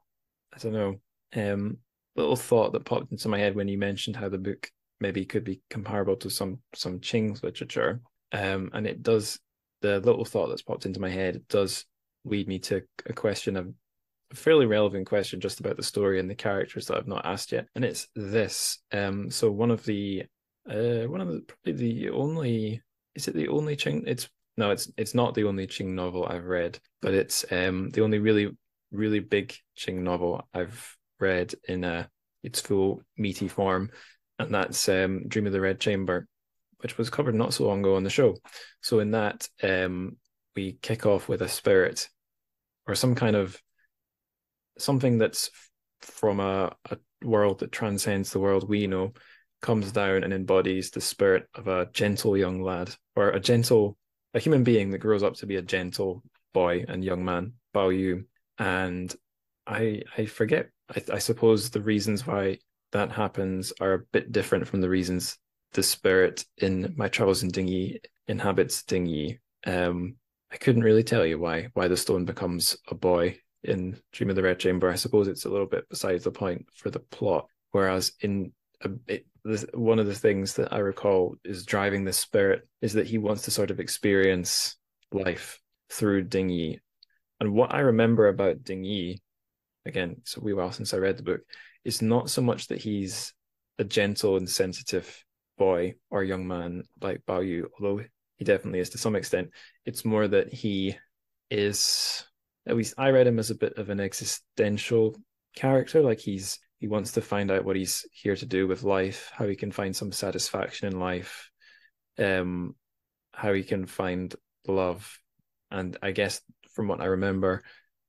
I don't know, little thought that popped into my head when you mentioned how the book maybe could be comparable to some Qing's literature. And it does, the little thought that's popped into my head, it does lead me to a question of a fairly relevant question just about the story and the characters that I've not asked yet. And it's this. So one of the probably the only, is it the only Qing? It's not the only Qing novel I've read, but it's the only really, really big Qing novel I've read in its full meaty form. And that's Dream of the Red Chamber, which was covered not so long ago on the show. So in that, we kick off with a spirit or something that's from a world that transcends the world we know, comes down and embodies the spirit of a gentle young lad, or a human being that grows up to be a gentle boy and young man, Bao Yu. And I forget, I suppose the reasons why that happens are a bit different from the reasons the spirit in My Travels in Dīng inhabits Dīng. I couldn't really tell you why the stone becomes a boy in Dream of the Red Chamber. I suppose it's a little bit besides the point for the plot. Whereas one of the things that I recall is driving the spirit is that he wants to sort of experience life through Dīng. And what I remember about Dīng, again, it's a wee while since I read the book, is not so much that he's a gentle and sensitive boy or young man like Bao Yu, although he definitely is to some extent. It's more that he is, at least I read him as a bit of an existential character. Like he wants to find out what he's here to do with life, how he can find some satisfaction in life, how he can find love And I guess from what I remember,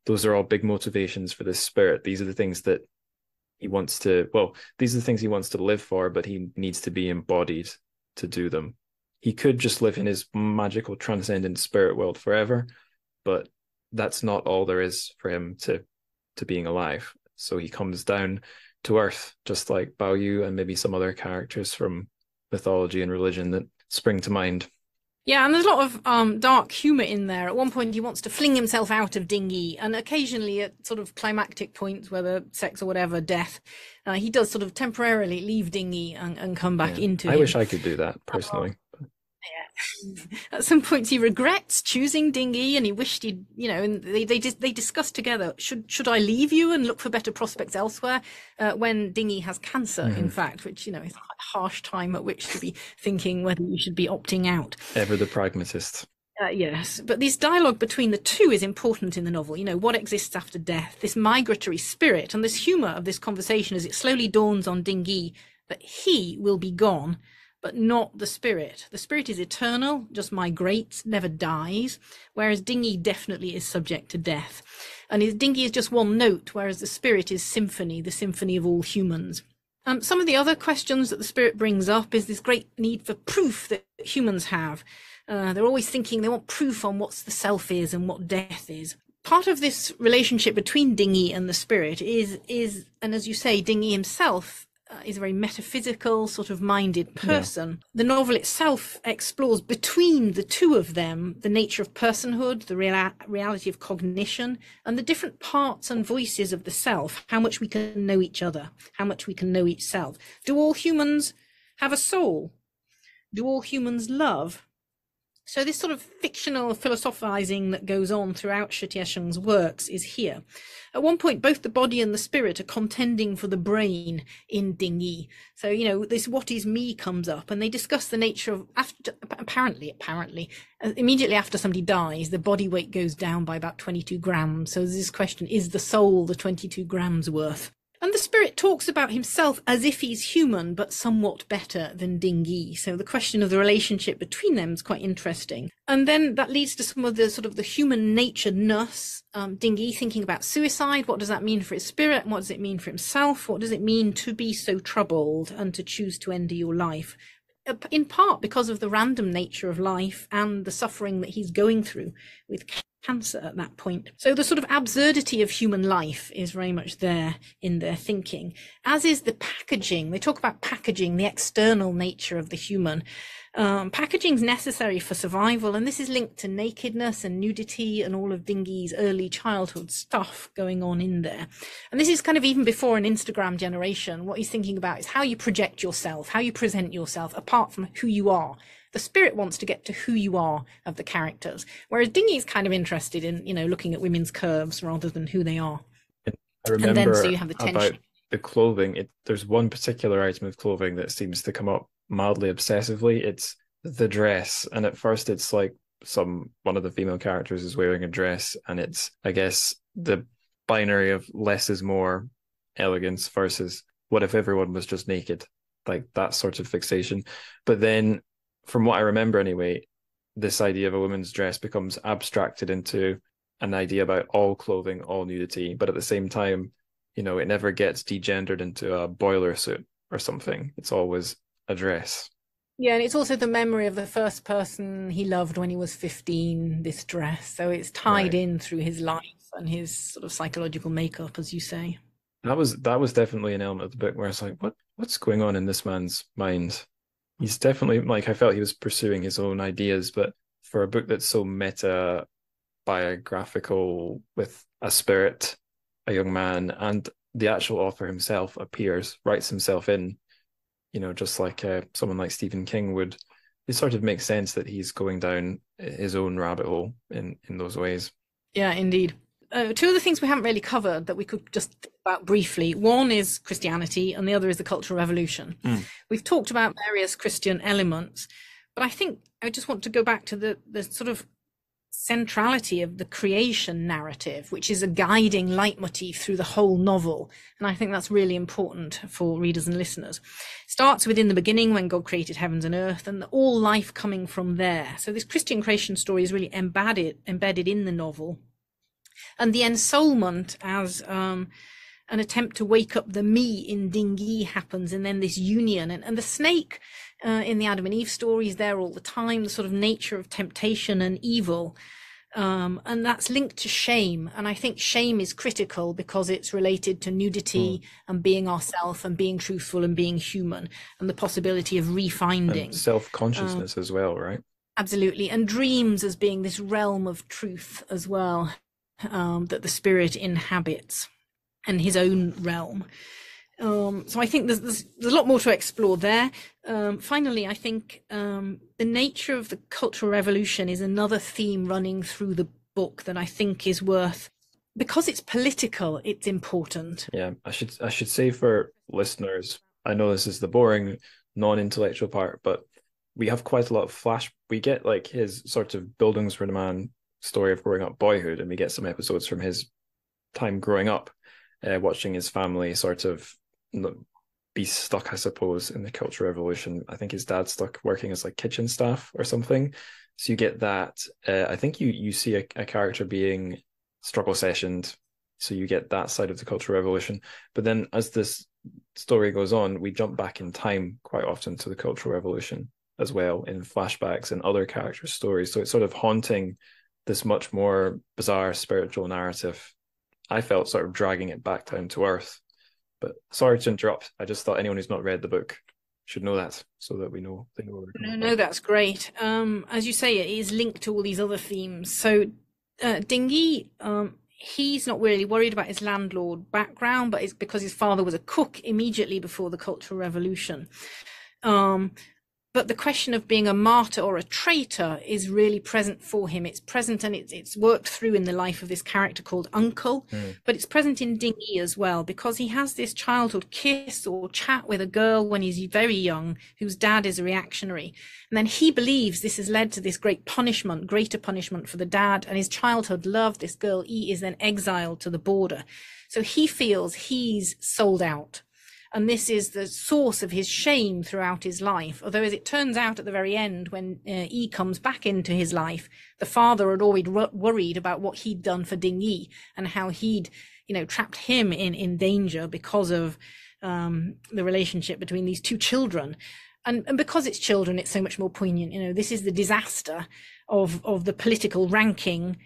those are all big motivations for this spirit. These are the things that he wants to, well, these are the things he wants to live for, but he needs to be embodied to do them. He could just live in his magical transcendent spirit world forever, but that's not all there is for him to being alive. So he comes down to earth, just like Bao Yu and maybe some other characters from mythology and religion that spring to mind. Yeah, and there's a lot of dark humour in there. At one point, he wants to fling himself out of dinghy, and occasionally at sort of climactic points, whether sex or whatever, death, he does sort of temporarily leave dinghy and come back into it. I wish I could do that, personally. Yeah. At some points he regrets choosing dinghy, and he wished he'd, and they discussed together, should I leave you and look for better prospects elsewhere, when dinghy has cancer, in fact, which, is a harsh time at which to be thinking whether you should be opting out. Ever the pragmatist. Yes, but this dialogue between the two is important in the novel. What exists after death, this migratory spirit, and this humour of this conversation as it slowly dawns on Dingyi that he will be gone, but not the spirit. The spirit is eternal, just migrates, never dies, whereas Dingyi definitely is subject to death. And Dingyi is just one note, whereas the spirit is symphony, the symphony of all humans. Some of the other questions that the spirit brings up is this great need for proof that humans have. They're always thinking they want proof on what the self is and what death is. Part of this relationship between Dingyi and the spirit is, and as you say, Dingyi himself is a very metaphysical, sort of minded person. Yeah. The novel itself explores between the two of them the nature of personhood, the reality of cognition, and the different parts and voices of the self, how much we can know each other, how much we can know each self. Do all humans have a soul? Do all humans love? So this sort of fictional philosophizing that goes on throughout Shi Tiesheng's works is here. At one point, both the body and the spirit are contending for the brain in Dingyi. So, this what is me comes up, and they discuss the nature of, apparently, immediately after somebody dies, the body weight goes down by about 22 grams. So there's this question, is the soul the 22 grams worth? And the spirit talks about himself as if he's human, but somewhat better than Dingyi. So the question of the relationship between them is quite interesting. And then that leads to some of the sort of the human naturedness. Dingyi thinking about suicide. What does that mean for his spirit? And what does it mean for himself? What does it mean to be so troubled and to choose to end your life? In part because of the random nature of life and the suffering that he's going through with cancer at that point. So the sort of absurdity of human life is very much there in their thinking, as is the packaging. They talk about packaging, the external nature of the human. Packaging is necessary for survival, and this is linked to nakedness and nudity and all of Dingyi's early childhood stuff going on in there. And this is kind of even before an Instagram generation. What he's thinking about is how you project yourself, how you present yourself apart from who you are. The spirit wants to get to who you are of the characters, whereas Dingyi is kind of interested in, looking at women's curves rather than who they are. I remember and then, so you have the tension. About the clothing. There's one particular item of clothing that seems to come up mildly obsessively. It's the dress, and at first it's like one of the female characters is wearing a dress, and it's, I guess, the binary of less is more elegance versus what if everyone was just naked, like that sort of fixation. But then, from what I remember anyway, this idea of a woman's dress becomes abstracted into an idea about all clothing, all nudity, but at the same time, it never gets degendered into a boiler suit or something. It's always a dress. Yeah, and it's also the memory of the first person he loved when he was 15, this dress. So it's tied in through his life and his sort of psychological makeup, as you say. That was definitely an element of the book where it's like, what's going on in this man's mind? He's definitely, I felt he was pursuing his own ideas, but for a book that's so meta biographical with a spirit, a young man, and the actual author himself writes himself in, just like someone like Stephen King would, it sort of makes sense that he's going down his own rabbit hole in those ways. Yeah, indeed. Two of the things we haven't really covered that we could just think about briefly. One is Christianity and the other is the Cultural Revolution. We've talked about various Christian elements, but I think I just want to go back to the sort of centrality of the creation narrative, which is a guiding leitmotif through the whole novel. And I think that's really important for readers and listeners. It starts within the beginning when God created heavens and earth, and all life coming from there. So this Christian creation story is really embedded in the novel. And the ensoulment as an attempt to wake up the me in dīng happens, and then this union. And the snake in the Adam and Eve story is there all the time, the sort of nature of temptation and evil. And that's linked to shame. And I think shame is critical because it's related to nudity and being ourself and being truthful and being human, and the possibility of refinding. And self-consciousness as well, right? Absolutely. And dreams as being this realm of truth as well, that the spirit inhabits, and his own realm. So I think there's a lot more to explore there. Finally, I think the nature of the Cultural Revolution is another theme running through the book that I think is worth, because it's political, it's important. Yeah, I should say for listeners, I know this is the boring, non-intellectual part, but we have quite a lot of we get like his sort of Bildungsroman story of growing up boyhood, and we get some episodes from his time growing up, watching his family sort of be stuck, I suppose, in the Cultural Revolution. I think his dad stuck working as like kitchen staff or something. So you get that. I think you see a character being struggle sessioned. So you get that side of the Cultural Revolution. But then as this story goes on, we jump back in time quite often to the Cultural Revolution as well, in flashbacks and other character stories. So it's sort of haunting this much more bizarre spiritual narrative. I felt sort of dragging it back down to earth. But sorry to interrupt. I just thought anyone who's not read the book should know that, so that they know what we're doing. No, that's great. As you say, it is linked to all these other themes. So dīng, he's not really worried about his landlord background, but it's because his father was a cook immediately before the Cultural Revolution. But the question of being a martyr or a traitor is really present for him. It's present, and it's worked through in the life of this character called Uncle, but it's present in dīng as well, because he has this childhood kiss or chat with a girl when he's very young, whose dad is a reactionary. And then he believes this has led to this greater punishment for the dad, and his childhood love, this girl E, is then exiled to the border. So he feels he's sold out. And this is the source of his shame throughout his life. Although, as it turns out at the very end, when E comes back into his life, the father had already worried about what he'd done for dīng and how he'd, trapped him in danger because of the relationship between these two children. And because it's children, it's so much more poignant. This is the disaster of the political ranking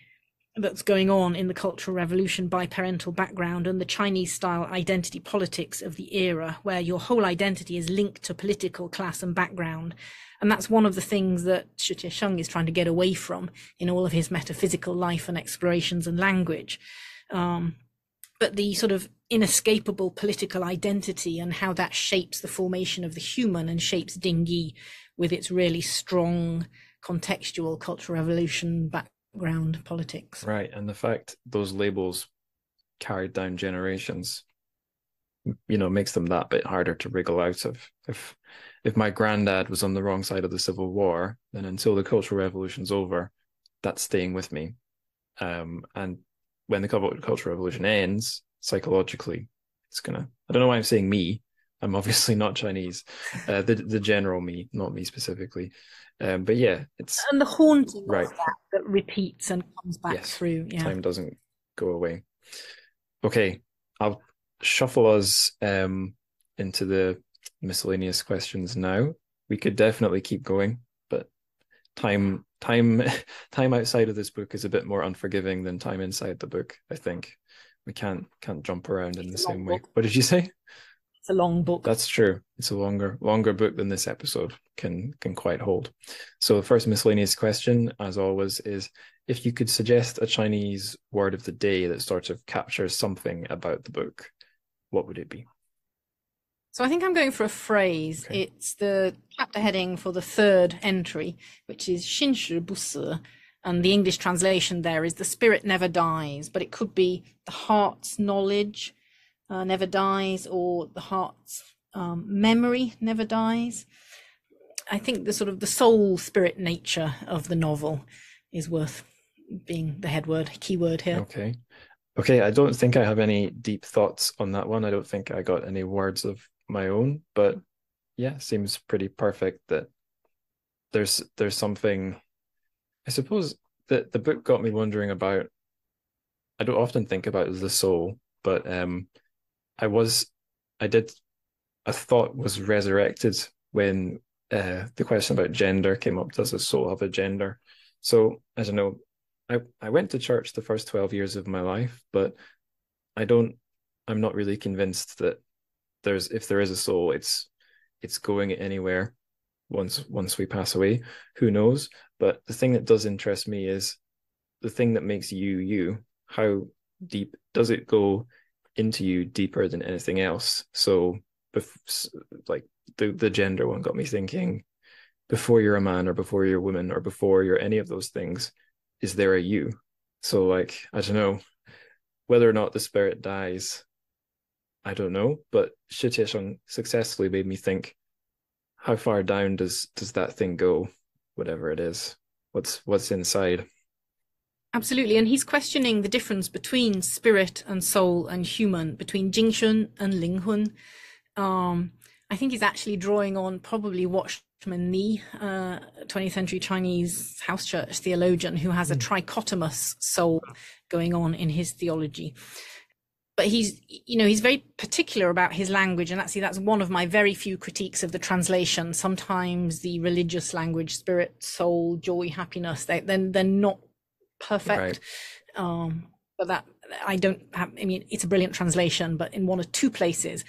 that's going on in the Cultural Revolution by parental background, and the Chinese style identity politics of the era, where your whole identity is linked to political class and background. And that's one of the things that Shi Tiesheng is trying to get away from in all of his metaphysical life and explorations and language. But the sort of inescapable political identity and how that shapes the formation of the human and shapes dīng with its really strong contextual Cultural Revolution background politics. Right, and the fact those labels carried down generations, makes them that bit harder to wriggle out of. If my granddad was on the wrong side of the Civil War, then until the Cultural Revolution's over, that's staying with me. And when the Cultural Revolution ends, psychologically, it's gonna. I don't know why I'm saying me. I'm obviously not Chinese. The general me, not me specifically. But yeah, it's and the haunting right that repeats and comes back through. Yeah, time doesn't go away. Okay, I'll shuffle us into the miscellaneous questions now. We could definitely keep going, but time outside of this book is a bit more unforgiving than time inside the book. I think we can't jump around in the same way. What did you say? It's a long book. That's true. It's a longer book than this episode can quite hold. So the first miscellaneous question, as always, is if you could suggest a Chinese word of the day that sort of captures something about the book, what would it be? So I think I'm going for a phrase. Okay. It's the chapter heading for the third entry, which is 心识不死, and the English translation there is the spirit never dies, but it could be the heart's knowledge never dies, or the heart's memory never dies. I think the sort of the soul spirit nature of the novel is worth being the keyword here. Okay, I don't think I have any deep thoughts on that one. I don't think I got any words of my own, but yeah, seems pretty perfect that there's something. I suppose that the book got me wondering about. I don't often think about the soul, but a thought was resurrected when the question about gender came up. Does the soul have a gender? So I don't know. I went to church the first 12 years of my life, but I'm not really convinced that if there is a soul, it's going anywhere once we pass away. Who knows? But the thing that does interest me is the thing that makes you you. How deep does it go into you, deeper than anything else? So like the gender one got me thinking, before you're a man or before you're a woman or before you're any of those things, is there a you? So like, I don't know whether or not the spirit dies. I don't know, but Shi Tiesheng successfully made me think, how far down does that thing go, whatever it is? What's inside? Absolutely, and he's questioning the difference between spirit and soul and human, between jingshun and linghun. I think he's actually drawing on probably Watchman Nee, 20th century Chinese house church theologian, who has a trichotomous soul going on in his theology. But he's very particular about his language, and actually that's one of my very few critiques of the translation. Sometimes the religious language, spirit, soul, joy, happiness, they're not perfect. Right. But that it's a brilliant translation, but in one or two places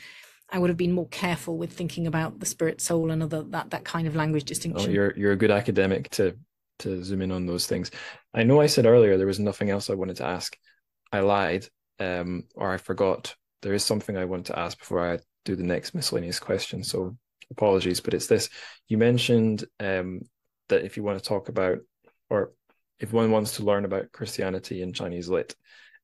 I would have been more careful with thinking about the spirit, soul, and that kind of language distinction. Oh, you're a good academic to zoom in on those things. I know I said earlier there was nothing else I wanted to ask. I lied, or I forgot. There is something I want to ask before I do the next miscellaneous question, so apologies, but it's this. You mentioned that if you want to talk about, or if one wants to learn about Christianity in Chinese lit,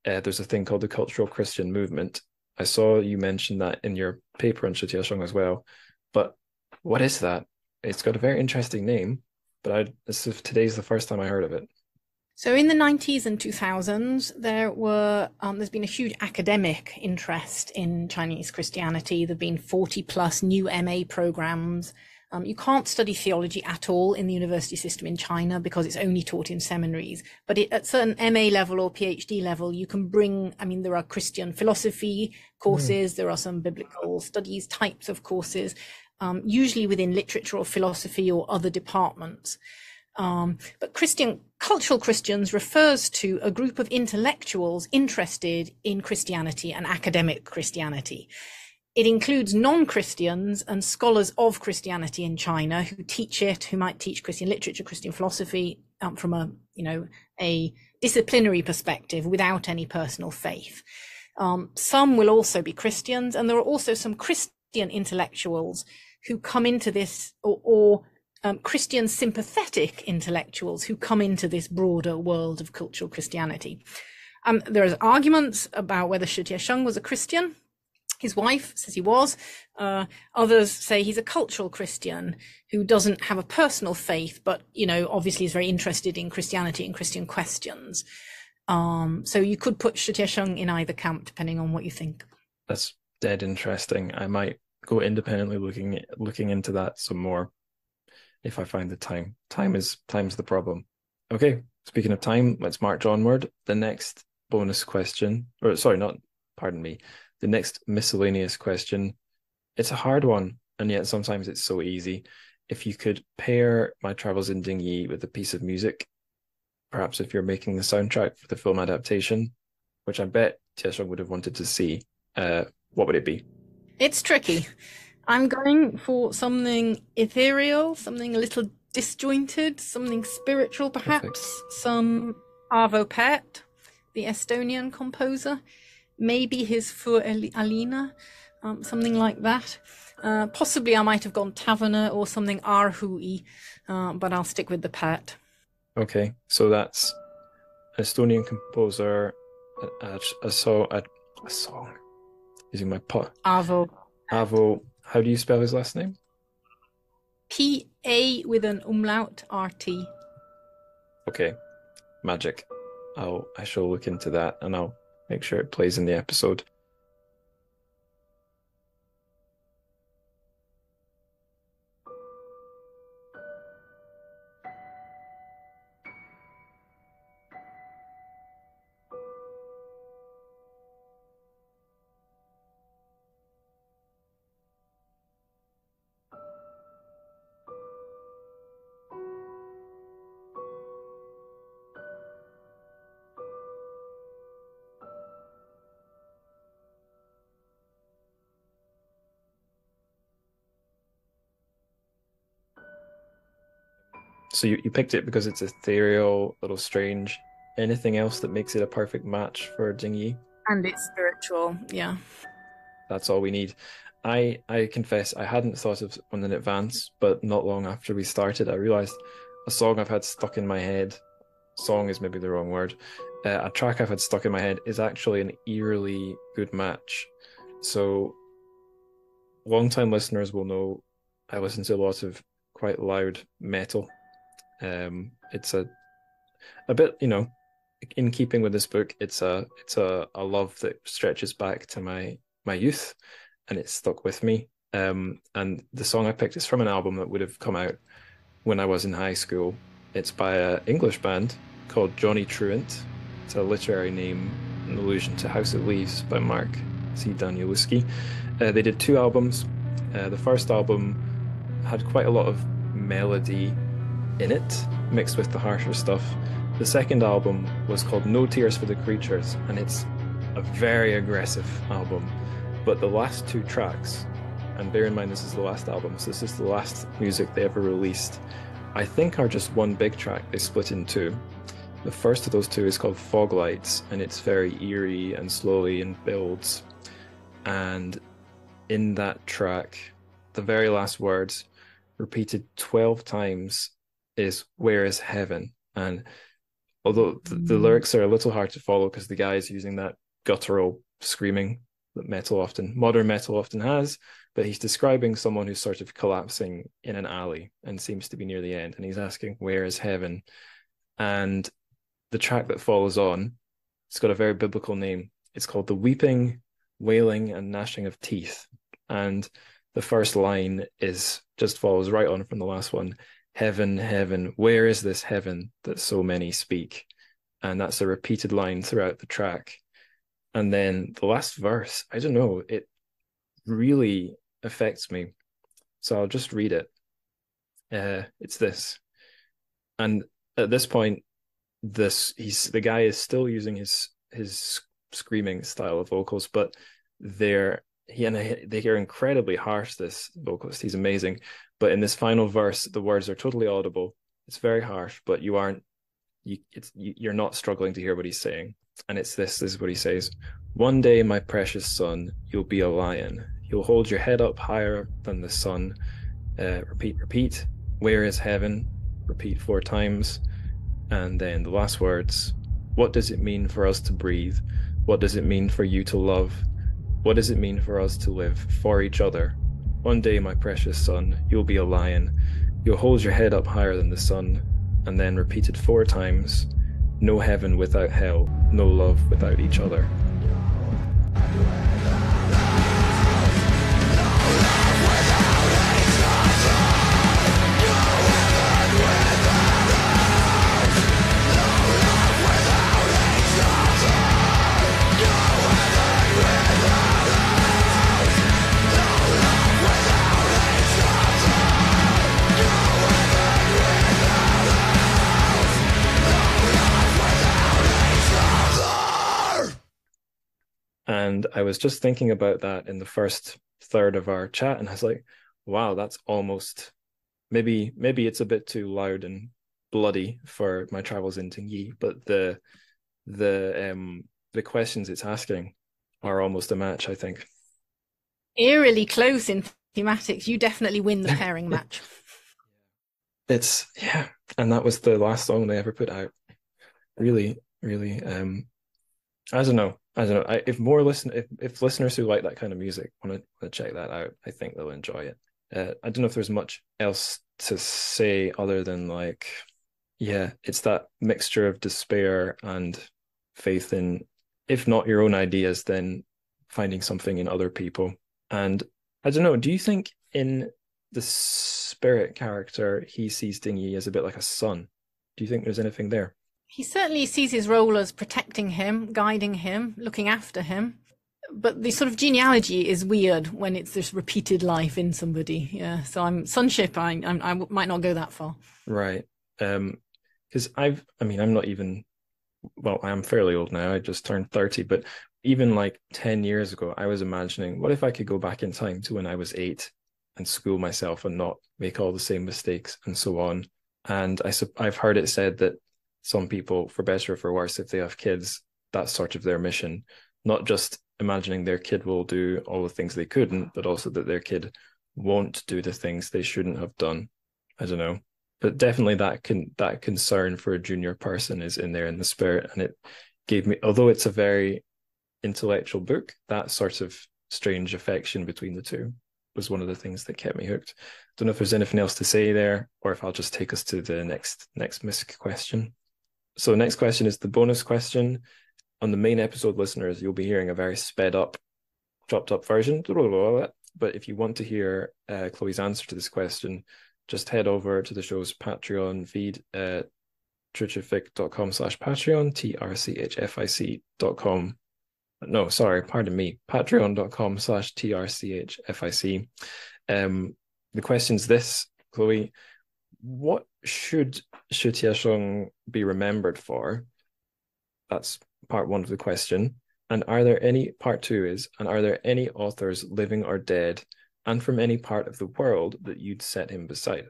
there's a thing called the cultural Christian movement. I saw you mention that in your paper on Shi Tiesheng as well. But what is that? It's got a very interesting name, but today's the first time I heard of it. So in the 90s and 2000s, there's been a huge academic interest in Chinese Christianity. There've been 40 plus new MA programs. You can't study theology at all in the university system in China because it's only taught in seminaries. But at certain MA level or PhD level, you can there are Christian philosophy courses, there are some biblical studies types of courses, usually within literature or philosophy or other departments. But cultural Christians refers to a group of intellectuals interested in Christianity and academic Christianity. It includes non-Christians and scholars of Christianity in China who teach it, who might teach Christian literature, Christian philosophy from a disciplinary perspective without any personal faith. Some will also be Christians, and there are also some Christian intellectuals who come into this, or Christian sympathetic intellectuals who come into this broader world of cultural Christianity. There are arguments about whether Shi Tiesheng was a Christian. His wife says he was. Others say he's a cultural Christian who doesn't have a personal faith, but, obviously is very interested in Christianity and Christian questions. So you could put Shi Tiesheng in either camp, depending on what you think. That's dead interesting. I might go independently looking into that some more if I find the time. Time's the problem. Okay, speaking of time, let's march onward. The next bonus question, the next miscellaneous question, it's a hard one, and yet sometimes it's so easy. If you could pair My Travels in Dīng with a piece of music, perhaps if you're making the soundtrack for the film adaptation, which I bet Tiesheng would have wanted to see, what would it be? It's tricky. I'm going for something ethereal, something a little disjointed, something spiritual perhaps. Perfect. Some Arvo Pärt, the Estonian composer. Maybe his Für Alina, something like that. Possibly I might have gone Taverner or something Arhui, but I'll stick with the Pärt. Okay, so that's Estonian composer, a song, using my pot. Arvo. How do you spell his last name? P-A with an umlaut, R-T. Okay, magic. I shall look into that, and I'll make sure it plays in the episode. So you picked it because it's ethereal, a little strange. Anything else that makes it a perfect match for dīng? And it's spiritual, yeah. That's all we need. I confess I hadn't thought of one in advance, but not long after we started, I realized a song I've had stuck in my head. Song is maybe the wrong word. A track I've had stuck in my head is actually an eerily good match. So, long-time listeners will know I listen to a lot of quite loud metal. It's a bit, in keeping with this book. It's a love that stretches back to my youth, and it's stuck with me. And the song I picked is from an album that would have come out when I was in high school. It's by an English band called Johnny Truant. It's a literary name, an allusion to House of Leaves by Mark C. Danielewski. They did 2 albums. The first album had quite a lot of melody in it, mixed with the harsher stuff. The second album was called No Tears for the Creatures, and it's a very aggressive album. But the last 2 tracks, and bear in mind this is the last album, so this is the last music they ever released, I think are just one big track they split in 2. The first of those 2 is called Fog Lights, and it's very eerie and slowly and builds. And in that track, the very last words, repeated 12 times, is "Where is heaven?" And although the lyrics are a little hard to follow because the guy is using that guttural screaming that modern metal often has, but he's describing someone who's sort of collapsing in an alley and seems to be near the end, and he's asking, "Where is heaven?" And the track that follows on, it's got a very biblical name. It's called "The Weeping, Wailing, and Gnashing of Teeth." And the first line just follows right on from the last one. "Heaven, heaven, where is this heaven that so many speak?" And that's a repeated line throughout the track. And then the last verse, I don't know, it really affects me. So I'll just read it. It's this. And at this point, the guy is still using his screaming style of vocals, but they hear incredibly harsh, this vocalist. He's amazing. But in this final verse, the words are totally audible. It's very harsh, but you're not struggling to hear what he's saying. And this is what he says: "One day, my precious son, you'll be a lion. You'll hold your head up higher than the sun." Repeat. "Where is heaven?" Repeat 4 times. And then the last words: "What does it mean for us to breathe? What does it mean for you to love? What does it mean for us to live for each other? One day, my precious son, you'll be a lion. You'll hold your head up higher than the sun." And then repeated 4 times: "No heaven without hell, no love without each other." And I was just thinking about that in the first third of our chat, and I was like, wow, that's almost, maybe it's a bit too loud and bloody for my travels in dīng, but the questions it's asking are almost a match, I think. Eerily close in thematics. You definitely win the pairing match. And that was the last song they ever put out. Really, really, I don't know. If listeners who like that kind of music want to check that out, I think they'll enjoy it. I don't know if there's much else to say other than Yeah, it's that mixture of despair and faith in, if not your own ideas, then finding something in other people. And I don't know, do you think in the spirit character, he sees Ding Yi as a bit like a son? Do you think there's anything there? He certainly sees his role as protecting him, guiding him, looking after him. But the sort of genealogy is weird when it's this repeated life in somebody. Yeah, so I'm sonship. I might not go that far. Right. Because I'm not even, well, I am fairly old now. I just turned 30, but even like 10 years ago, I was imagining, what if I could go back in time to when I was 8 and school myself and not make all the same mistakes and so on. And I've heard it said that some people, for better or for worse, if they have kids, that's sort of their mission, not just imagining their kid will do all the things they couldn't, but also that their kid won't do the things they shouldn't have done. I don't know. But definitely that concern for a junior person is in there in the spirit. And it gave me, although it's a very intellectual book, that sort of strange affection between the two was one of the things that kept me hooked. Don't know if there's anything else to say there, or if I'll just take us to the next MISC question. So next question is the bonus question. On the main episode, listeners, you'll be hearing a very sped up, chopped up version. But if you want to hear Chloe's answer to this question, just head over to the show's Patreon feed, trchfic.com/Patreon, trchfic.com. No, sorry, pardon me, patreon.com/trchfic. The question's this, Chloe: what should Shi Tiesheng be remembered for? That's part one of the question. And are there any authors, living or dead, and from any part of the world, that you'd set him beside?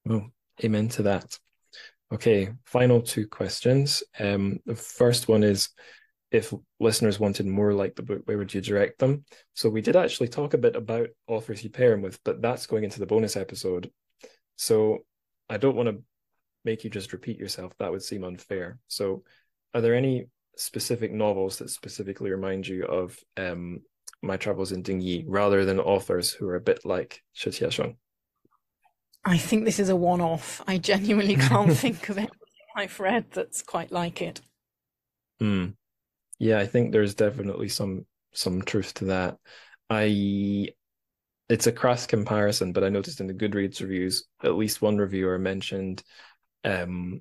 Oh, amen to that. Okay, final two questions. The first one is, if listeners wanted more like the book, where would you direct them? So we did actually talk a bit about authors you pair him with, but that's going into the bonus episode. So I don't want to make you just repeat yourself. That would seem unfair. So are there any specific novels that specifically remind you of my travels in Ding Yi, rather than authors who are a bit like Shi Tiesheng? I think this is a one-off. I genuinely can't think of anything I've read that's quite like it. Yeah, I think there's definitely some truth to that. It's a crass comparison, but I noticed in the Goodreads reviews, at least one reviewer mentioned, oh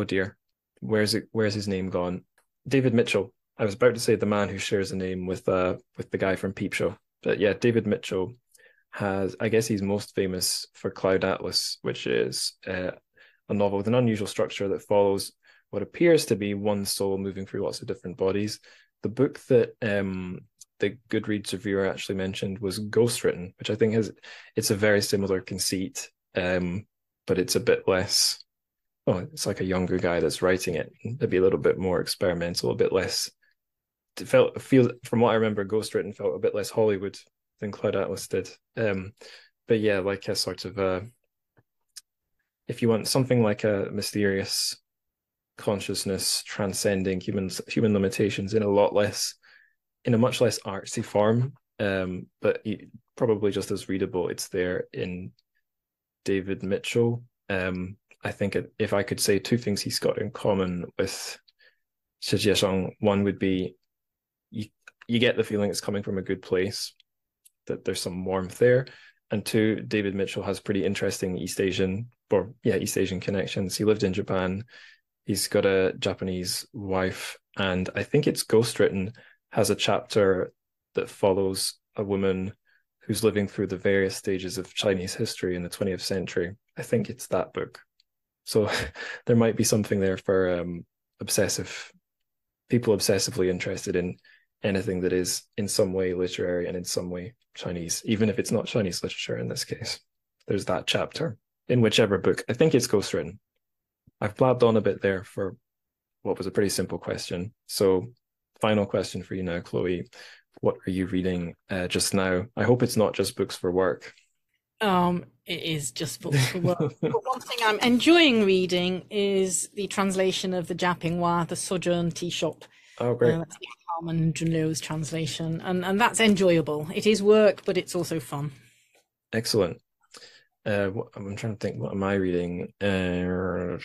dear, where's his name gone? David Mitchell. I was about to say the man who shares a name with the guy from Peep Show, but yeah, David Mitchell has, I guess he's most famous for Cloud Atlas, which is a novel with an unusual structure that follows what appears to be one soul moving through lots of different bodies. The book that the Goodreads reviewer actually mentioned was Ghostwritten, which I think it's a very similar conceit, but it's a bit less. Oh, it's like a younger guy that's writing it. It'd be a little bit more experimental, a bit less. Feel from what I remember, Ghostwritten felt a bit less Hollywood than Cloud Atlas did. But yeah, like a sort of if you want something like a mysterious consciousness transcending human limitations in a much less artsy form, but probably just as readable. It's there in David Mitchell. I think if I could say two things he's got in common with Shi Tiesheng, one would be you get the feeling it's coming from a good place, that there's some warmth there, and two, David Mitchell has pretty interesting East Asian connections. He lived in Japan. He's got a Japanese wife, and I think it's Ghostwritten has a chapter that follows a woman who's living through the various stages of Chinese history in the 20th century. I think it's that book. So there might be something there for people obsessively interested in anything that is in some way literary and in some way Chinese, even if it's not Chinese literature in this case. There's that chapter in whichever book. I think it's Ghostwritten. I've blabbed on a bit there for what was a pretty simple question. So final question for you now, Chloe. What are you reading just now? I hope it's not just books for work. It is just books for work. But one thing I'm enjoying reading is the translation of the Japinghua, the Sojourn Tea Shop. Oh, great. That's Harman Junliu's translation, and that's enjoyable. It is work, but it's also fun. Excellent. I'm trying to think, what am I reading? Oh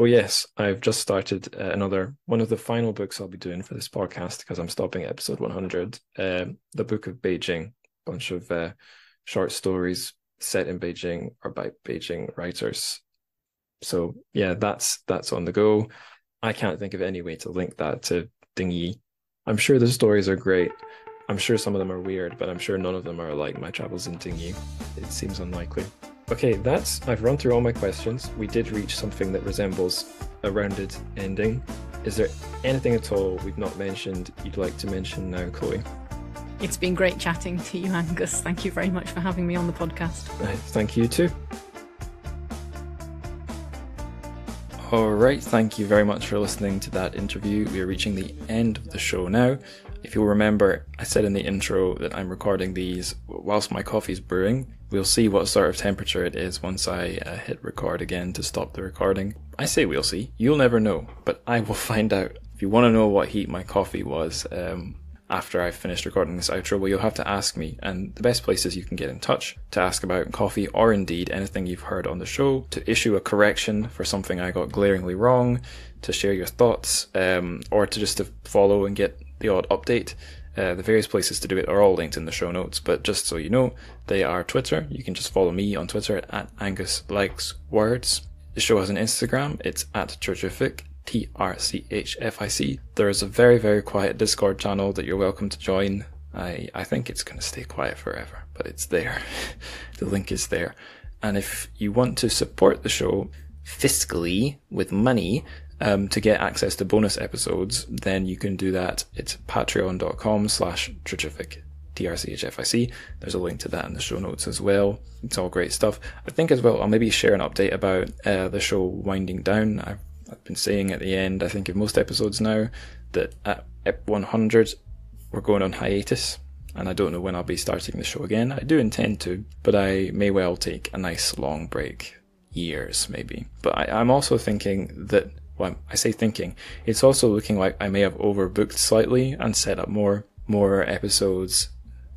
yes, I've just started another one of the final books I'll be doing for this podcast, because I'm stopping at episode 100. The Book of Beijing, bunch of short stories set in Beijing or by Beijing writers. So yeah, that's on the go. I can't think of any way to link that to dīng. I'm sure the stories are great. I'm sure some of them are weird, but I'm sure none of them are like my travels in dīng. It seems unlikely. Okay, I've run through all my questions. We did reach something that resembles a rounded ending. Is there anything at all we've not mentioned you'd like to mention now, Chloe? It's been great chatting to you, Angus. Thank you very much for having me on the podcast. Thank you too. All right, thank you very much for listening to that interview. We are reaching the end of the show now. If you'll remember, I said in the intro that I'm recording these whilst my coffee's brewing. We'll see what sort of temperature it is once I hit record again to stop the recording. I say we'll see. You'll never know, but I will find out. If you want to know what heat my coffee was after I finished recording this outro, well, you'll have to ask me. And the best places you can get in touch to ask about coffee, or indeed anything you've heard on the show, to issue a correction for something I got glaringly wrong, to share your thoughts, or to just to follow and get the odd update. The various places to do it are all linked in the show notes, but just so you know, they are Twitter. You can just follow me on Twitter at Angus Likes Words. The show has an Instagram. It's at Trchfic, TRCHFIC. There is a very, very quiet Discord channel that you're welcome to join. I think it's going to stay quiet forever, but it's there. The link is there. And if you want to support the show fiscally with money, to get access to bonus episodes, then you can do that. It's patreon.com/Trchfic, TRCHFIC. There's a link to that in the show notes as well. It's all great stuff. I think as well, I'll maybe share an update about the show winding down. I've been saying at the end, I think, of most episodes now, that at ep 100, we're going on hiatus. And I don't know when I'll be starting the show again. I do intend to, but I may well take a nice long break. Years, maybe. But I'm also thinking that, well, I say thinking, it's also looking like I may have overbooked slightly and set up more episodes.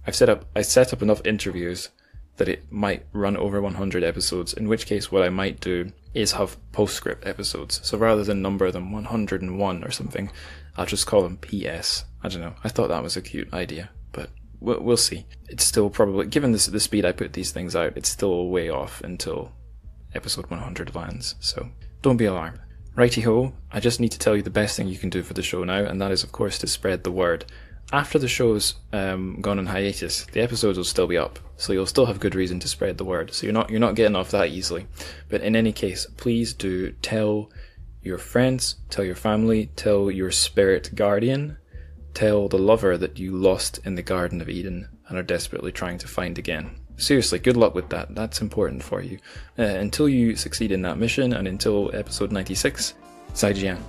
I set up enough interviews that it might run over 100 episodes, in which case what I might do is have postscript episodes. So rather than number them 101 or something, I'll just call them PS. I don't know. I thought that was a cute idea, but we'll see. It's still probably, given the speed I put these things out, it's still way off until episode 100 lands, so don't be alarmed. Righty-ho, I just need to tell you the best thing you can do for the show now, and that is, of course, to spread the word. After the show's gone on hiatus, the episodes will still be up, so you'll still have good reason to spread the word, so you're not getting off that easily. But in any case, please do tell your friends, tell your family, tell your spirit guardian, tell the lover that you lost in the Garden of Eden and are desperately trying to find again. Seriously, good luck with that. That's important for you. Until you succeed in that mission, and until episode 96, 再见.